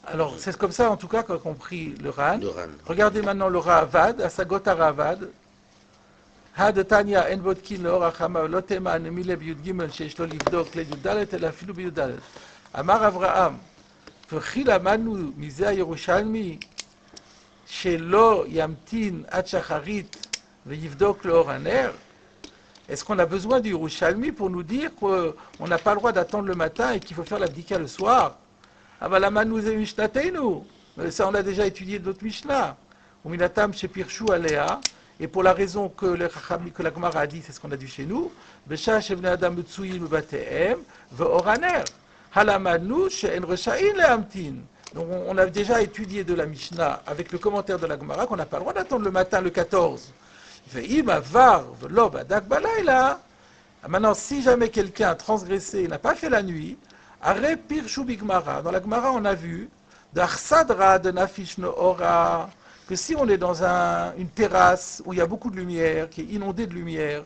Alors, c'est comme ça, en tout cas, qu'a compris le Ran. Regardez maintenant le Ravad, à Sagot Aravad. Had Tanya Enbotkin Orachama, Lotema Nemile Biyud Gimel, Sheishlo Livdok, Le Yudalet, El Afilu Biyudalet. Amar Avraham. וכי למדנו מזה הירושלמי שלא ימתין עד שחרית ויבדוק לאור הנר? Est-ce qu'on a besoin du Yerushalmi pour nous dire qu'on n'a pas le droit d'attendre le matin et qu'il faut faire la bdika le soir? Ah bah la manu ze mishnatenu. Ça on a déjà étudié d'autres Mishnah. Uminatam chez Pirshu Alea. Et pour la raison que la Gemara a dit, c'est ce qu'on a dit chez nous, Besha shevne adam mutsuim batehem ve'oraner. Halamanu she'en reshain lehamtin. Donc on a déjà étudié de la Mishnah avec le commentaire de la Gemara qu'on n'a pas le droit d'attendre le matin le 14. Ve'im avar ve'lo badak balayla. Maintenant, si jamais quelqu'un a transgressé et n'a pas fait la nuit, Are Pirshu bigmara. Dans la Gemara, on a vu d'Arsadra de Nafish Noora. Que si on est dans une terrasse où il y a beaucoup de lumière, qui est inondée de lumière,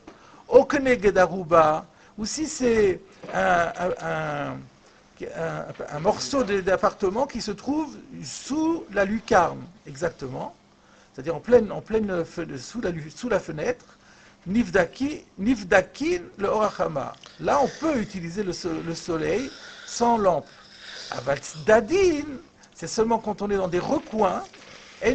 Oknegedaruba, ou si c'est un morceau d'appartement qui se trouve sous la lucarne, exactement, c'est-à-dire sous la fenêtre, Nifdakin le Orachama. Là, on peut utiliser le soleil sans lampe. Dadin, c'est seulement quand on est dans des recoins. En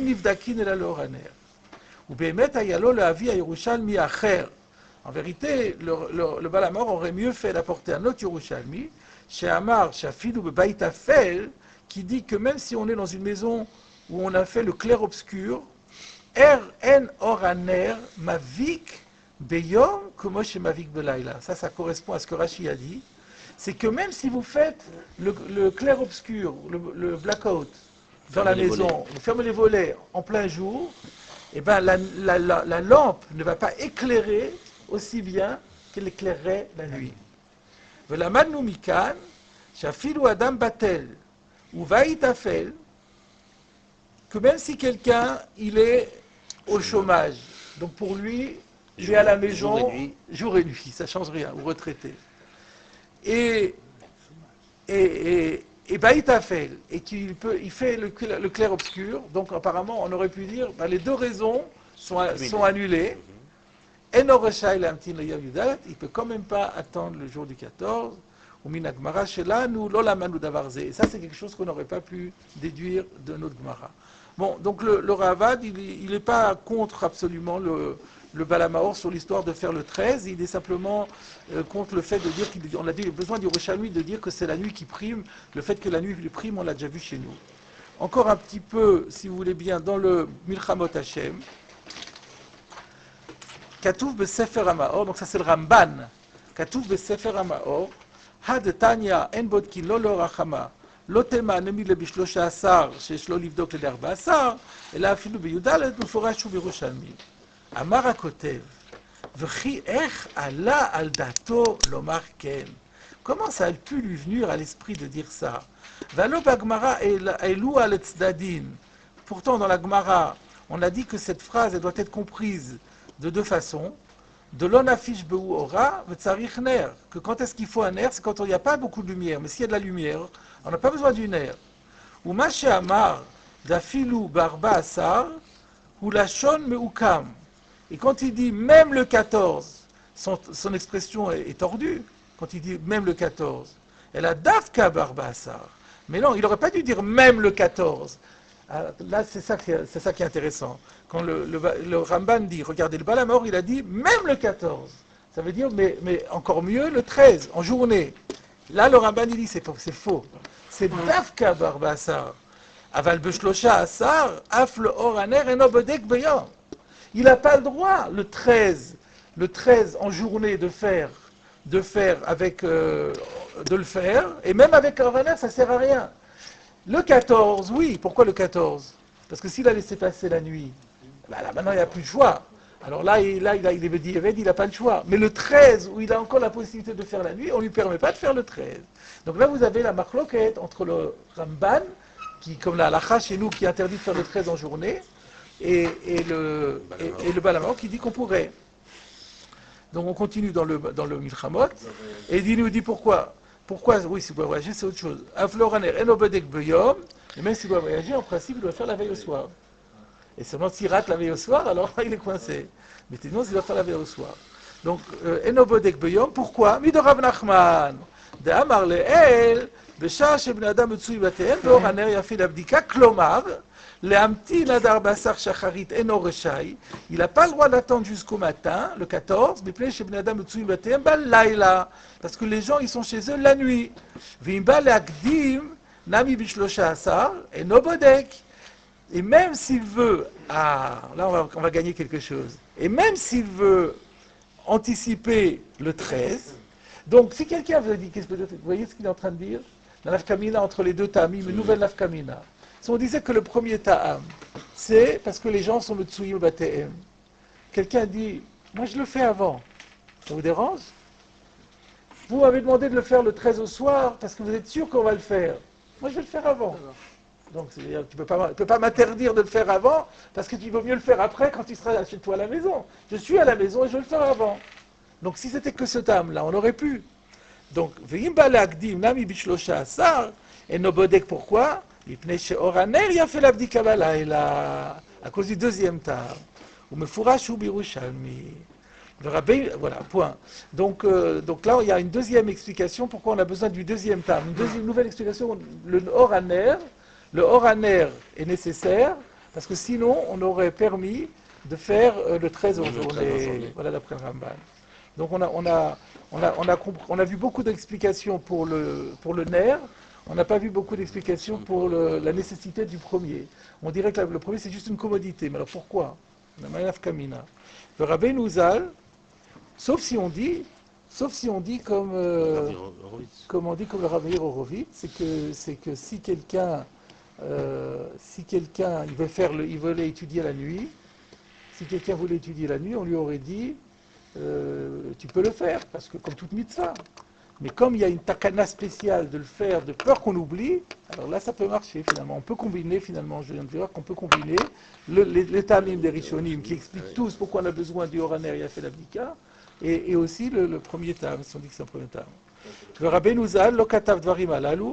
vérité, le Balamor aurait mieux fait d'apporter un autre Yerushalmi, chez Amar, Shafidu Bebaitafel, qui dit que même si on est dans une maison où on a fait le clair-obscur, en oraner mavik beyom como chez mavik belayla. Ça correspond à ce que Rashi a dit. C'est que même si vous faites le clair-obscur, le blackout, dans la maison, vous fermez les volets en plein jour, et ben la lampe ne va pas éclairer aussi bien qu'elle éclairerait la nuit. Velamadnu mikan, shafilu adam batel, ou vaïtafel, que même si quelqu'un, il est au chômage, donc pour lui, il est à la maison, jour et nuit, ça ne change rien, ou retraité. Et Baïtafel, et qu'il fait le clair-obscur, donc apparemment on aurait pu dire, les deux raisons sont annulées. Il ne peut quand même pas attendre le jour du 14. Et ça c'est quelque chose qu'on n'aurait pas pu déduire de notre Gemara. Bon, donc le Ravad, il n'est pas contre absolument le Balamaor sur l'histoire de faire le 13, il est simplement contre le fait de dire qu'on a besoin du Yerushalmi de dire que c'est la nuit qui prime. Le fait que la nuit prime, on l'a déjà vu chez nous. Encore un petit peu, si vous voulez bien, dans le Milchamot Hashem, Katouf beSefer HaMaor, donc ça c'est le Ramban, Katouf beSefer HaMaor, Had Tanya en bodkin lo lorachama, lo tema nemi le bishlosha asar, שיש לו לבדוק ל-14, אלא אפילו בי"ד מפורש ובירושלמי. אמר הכותב, וכי איך עלה על דעתו לומר כן? Comment ça a pu lui venir à l'esprit de dire ça? Valo bagmara elu al tzadin. Pourtant, dans la Gemara, on a dit que cette phrase elle doit être comprise de deux façons. De l'onafish behu ora v'tzarich ner. Que quand est-ce qu'il faut un ner? C'est quand il n'y a pas beaucoup de lumière. Mais s'il y a de la lumière, on n'a pas besoin du ner. Ou mashe amar dafilu barba asar ou lachon meukam. Et quand il dit même le 14, son expression est tordue. Quand il dit même le 14, elle a dafka barba asar. Mais non, il n'aurait pas dû dire même le 14. Là, c'est ça qui est intéressant. Quand le Ramban dit, regardez, le Balamor, il a dit même le 14. Ça veut dire, mais encore mieux, le 13, en journée. Là, le Ramban, il dit, c'est faux. C'est dafka barba asar. Aval beshlosha asar, af le oraner eno bodek beyom. Il n'a pas le droit, le 13 en journée de faire avec, de le faire, et même avec un oraner, ça ne sert à rien. Le 14, oui, pourquoi le 14? Parce que s'il a laissé passer la nuit, là maintenant il n'y a plus de choix. Alors là, il n'a pas le choix. Mais le 13, où il a encore la possibilité de faire la nuit, on ne lui permet pas de faire le 13. Donc là, vous avez la marloquette entre le Ramban, qui, comme la halakha chez nous, qui interdit de faire le 13 en journée, et le Balamor qui dit qu'on pourrait. Donc on continue dans le Milchamot, et il nous dit pourquoi. Oui, s'il doit voyager, c'est autre chose. Et même s'il doit voyager, en principe, il doit faire la veille au soir. Et seulement s'il rate la veille au soir, alors il est coincé. Mais sinon, il doit faire la veille au soir. Donc, Enobodek Beyom, pourquoi? Mi de Rav Nachman, de Amar Leel, בשעה שבני אדם מצויים בתיהם, ואור הנר יפה לבדיקה, כלומר, להמתין עד 14 שחרית אינו רשאי, il n'a pas le droit d'attendre jusqu'au matin, le 14, מפני שבני אדם מצויים בתיהם בלילה, parce que les gens ils sont chez eux la nuit. ואם בא להקדים, נמי ב-13, אינו בודק. Et même s'il veut, là on va gagner quelque chose, et même s'il veut anticiper le 13, donc si quelqu'un vous dit, vous voyez ce qu'il est en train de dire? La nafkamina entre les deux ta'amim, une nouvelle nafkamina. Si on disait que le premier ta'am, c'est parce que les gens sont le tsuyim bate'em. Quelqu'un dit, moi je le fais avant, ça vous dérange? Vous m'avez demandé de le faire le 13 au soir parce que vous êtes sûr qu'on va le faire. Moi je vais le faire avant. Donc c'est-à-dire, tu ne peux pas m'interdire de le faire avant parce que tu vaut mieux le faire après quand tu seras chez toi à la maison. Je suis à la maison et je vais le faire avant. Donc si c'était que ce ta'am-là, on aurait pu. Donc, ואם בא להקדים נמי ב-13, אינו בודק pourquoi? מפני שאור הנר יפה לבדיקה בלילה, à cause du deuxième טעם. ומפורש הוא בירושלמי. Voilà, point. Donc là, il y a une deuxième explication pourquoi on a besoin du deuxième terme. Une nouvelle explication, le Or Haner est nécessaire, parce que sinon, on aurait permis de faire le 13 en journée. Voilà, d'après le Ramban. Donc on a vu beaucoup d'explications pour le Ner, on n'a pas vu beaucoup d'explications pour la nécessité du premier. On dirait que le premier, c'est juste une commodité. Mais alors pourquoi? On a Manaf Kamina. Le Rabbeinu Zal, sauf si on dit comme on dit comme le Rabbi Horowitz, c'est que si quelqu'un il voulait étudier la nuit, si quelqu'un voulait étudier la nuit, on lui aurait dit tu peux le faire parce que comme toute mitzvah. Mais comme il y a une takana spéciale de le faire de peur qu'on oublie, alors là ça peut marcher finalement. On peut combiner finalement, je viens de voir qu'on peut combiner les tamim des Rishonim qui expliquent tous pourquoi on a besoin du Oraner Yafé l'Abdika et aussi le premier tam, si on dit que c'est un premier tam. Le Rabbeinu Zal, lo katav dvarim alalu,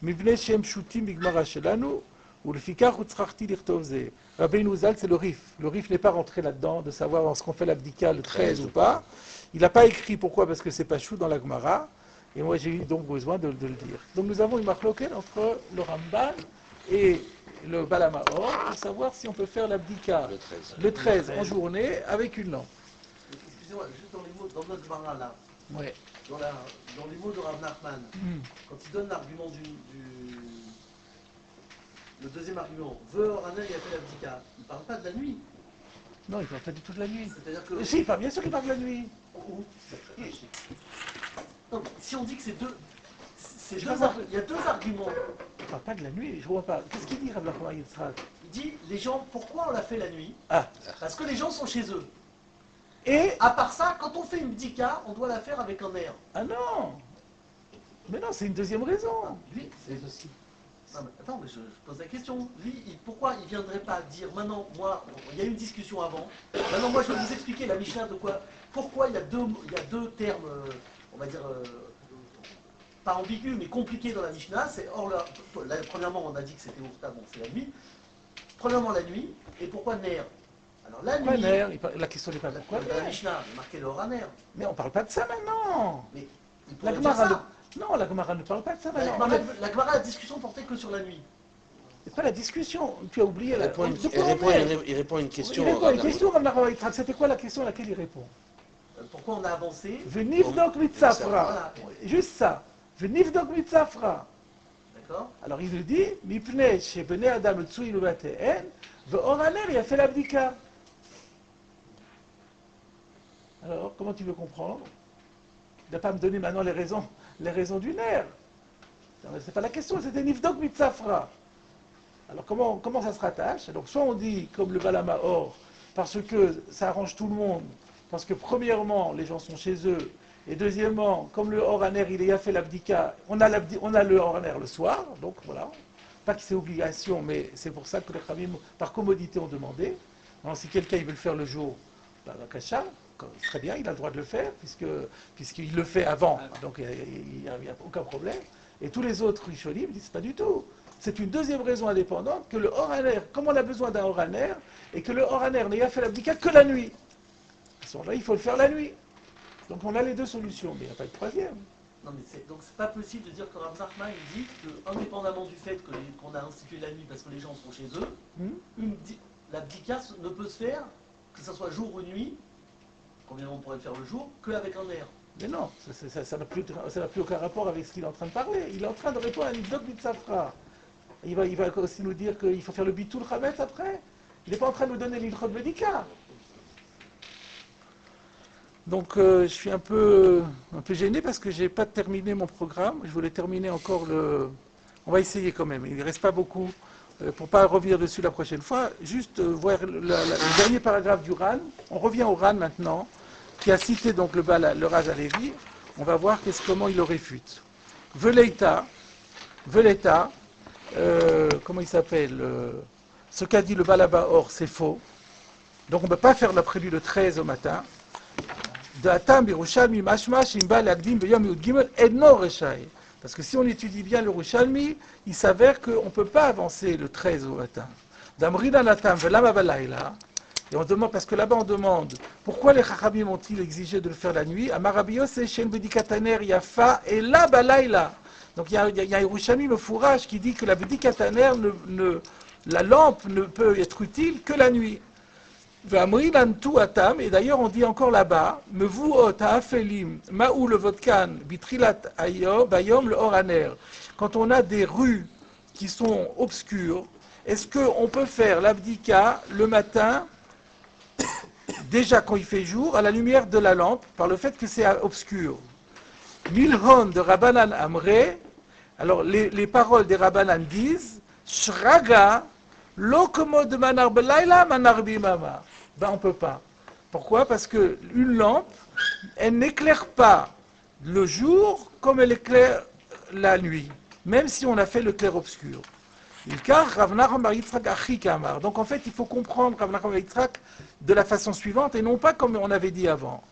mivne shem shutim bigmara shelanu, ou le fikach utzrachti lichtov ze. Rabbeinu Zal, c'est le Rif. Le Rif n'est pas rentré là-dedans de savoir est-ce qu'on fait l'Abdika le 13 ou pas. Il n'a pas écrit pourquoi, parce que c'est pas chou dans la Gemara, et moi j'ai eu donc besoin de le dire. Donc nous avons une marloquette entre le Ramban et le Balamaor pour savoir si on peut faire l'Abdika le 13 en journée avec une lampe. Excusez-moi, juste dans les mots, dans notre Gemara là, Ouais. dans les mots de Rav Nachman, quand il donne l'argument le deuxième argument, veut Oraner, il a fait l'Abdika, il ne parle pas de la nuit. Non, il ne parle pas du tout de la nuit. C'est-à-dire que... Si, bien sûr qu'il parle de la nuit. Non, si on dit que c'est deux... il y a deux arguments. Il ne parle pas de la nuit, je ne vois pas. Qu'est-ce qu'il dit, Rav Nachman Yitzhak? Il dit, les gens, pourquoi on l'a fait la nuit? Ah. Parce que les gens sont chez eux. Et à part ça, quand on fait une bdika, on doit la faire avec un air. Ah non. Mais non, c'est une deuxième raison. Lui, c'est aussi... Non, mais attends, mais je pose la question. Lui, pourquoi il ne viendrait pas dire, maintenant, moi, il y a eu une discussion avant, maintenant, moi, je vais vous expliquer la Mishnah de quoi, pourquoi il y a deux termes, on va dire, pas ambigus, mais compliqués dans la Mishnah. C'est, premièrement, on a dit que c'était Urta, bon, c'est la nuit. Premièrement, la nuit, et pourquoi Ner? Alors, la nuit... La question n'est pas pourquoi Dans la Mishnah, il est marqué le Oraner. Mais on ne parle pas de ça maintenant. Mais il la pourrait dire ça. Non, la Gemara ne parle pas de ça maintenant. La Gemara, la discussion portait que sur la nuit. C'est pas la discussion. Tu as oublié la... Il répond à une question. Il répond à une question, c'était quoi la question à laquelle il répond? Pourquoi on a avancé? Venivdok mitzafra. Juste ça. Venivdok mitzafra. D'accord. Alors il nous dit, mipne shebene adam tsuinu bate'en, ve'oraner yafé l'abdika. Alors, comment tu veux comprendre? Il ne va pas me donner maintenant les raisons du nerf. C'est pas la question, c'était Nifdok Mitzafra. Alors comment ça se rattache? Donc soit on dit comme le Balamaor, parce que ça arrange tout le monde, parce que premièrement, les gens sont chez eux, et deuxièmement, comme le Oraner, il a fait l'abdika, on a le Oraner le soir, donc voilà. Pas que c'est obligation, mais c'est pour ça que les Khamim, par commodité, ont demandé. Alors, si quelqu'un il veut le faire le jour, la Kasha, très bien, il a le droit de le faire, puisqu'il le fait avant, donc il n'y a aucun problème. Et tous les autres Rishonim disent pas du tout. C'est une deuxième raison indépendante que le Oraner, comme on a besoin d'un Oraner, et que le Oraner n'ayant fait l'abdika que la nuit. À ce moment-là, il faut le faire la nuit. Donc on a les deux solutions, mais il n'y a pas de troisième. Non, mais donc c'est pas possible de dire que Rav Nachman il dit que, indépendamment du fait qu'on a institué la nuit parce que les gens sont chez eux, la bdika ne peut se faire, que ce soit jour ou nuit, combien on pourrait le faire le jour, qu'avec un air. Mais non, ça n'a plus aucun rapport avec ce qu'il est en train de parler. Il est en train de répondre à une doc Mitzafra. Il va aussi nous dire qu'il faut faire le bitul chametz après. Il n'est pas en train de nous donner l'ilchot médica. Donc je suis un peu gêné parce que je n'ai pas terminé mon programme. Je voulais terminer encore le... On va essayer quand même, il ne reste pas beaucoup. Pour ne pas revenir dessus la prochaine fois, juste voir le dernier paragraphe du RAN. On revient au RAN maintenant, qui a cité donc le Raj Alevi. On va voir comment il le réfute. Veleita, comment il s'appelle ce qu'a dit le Balabaor, c'est faux. Donc on ne peut pas faire la prélude le 13 au matin. Parce que si on étudie bien le Yerushalmi, il s'avère qu'on ne peut pas avancer le 13 au matin. Et on demande, parce que là-bas on demande, pourquoi les Chachamim ont-ils exigé de le faire la nuit? Et là, balayla. Donc il y a un Yerushalmi me fourrage qui dit que la Bidikataner, la lampe ne peut être utile que la nuit. Et d'ailleurs on dit encore là-bas, quand on a des rues qui sont obscures, est-ce qu'on peut faire l'abdika le matin, déjà quand il fait jour, à la lumière de la lampe, par le fait que c'est obscur? Milhon de Rabbanan Amre, alors les paroles des Rabbanan disent, Shraga, lokomo de manar belayla, manar bimama. Ben on ne peut pas. Pourquoi? Parce qu'une lampe, elle n'éclaire pas le jour comme elle éclaire la nuit, même si on a fait le clair-obscur. Donc en fait, il faut comprendre Rav Nachman bar Yitzhak de la façon suivante et non pas comme on avait dit avant.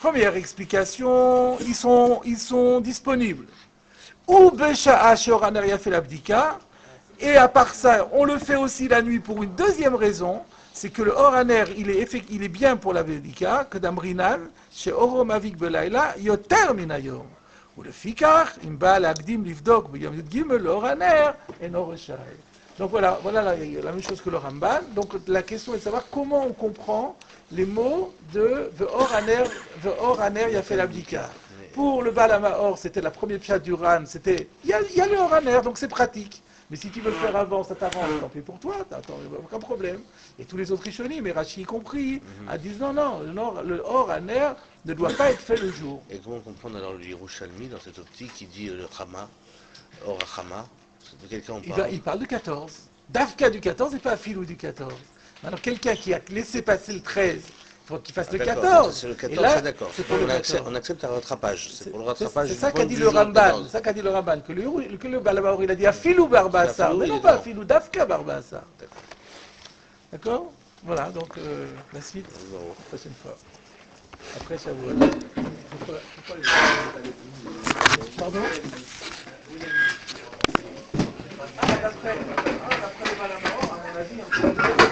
Première explication, ils sont disponibles. Ou Besha'a she'oraner yafeh l'abdika. Et à part ça, on le fait aussi la nuit pour une deuxième raison, c'est que le Oraner, il est bien pour la Vedika, que d'Amrinan, chez Orom Avik Belayla, Yoter Minayom. Ou le Fikar, Imba Lagdim Livdok, B'yom Yud Gimel, le Oraner, et Noreshai. Donc voilà la même chose que le Ramban. Donc la question est de savoir comment on comprend les mots de Oraner Yafeh l'Abdika. Pour le Balamaor, c'était la première pshat du Ran, c'était, il y a le Oraner, donc c'est pratique. Mais si tu veux le faire avant, ça t'arrange, tant pis pour toi, aucun problème. Et tous les autres Rishonim, et Rashi y compris, disent non, le Or Aner ne doit pas être fait le jour. Et comment comprendre alors le Yerushalmi dans cette optique qui dit le Chama, Or Chama, de quelqu'un on parle? Il parle de 14. Dafka du 14 et pas Filou du 14. Alors quelqu'un qui a laissé passer le 13, il faut qu'il fasse le 14. C'est le 14, là, c'est d'accord. On accepte un rattrapage. C'est pour le rattrapage. C'est ça qu'a dit le Ramban. C'est ça qu'a dit le Ramban. Que le Balamaor, il a dit Afilou Barbassa. Mais non pas Afilou, Dafka Barbassa. D'accord? Voilà, donc la suite, la prochaine fois. Après Shavuot. Pardon? D'après le Balamaor, à mon avis,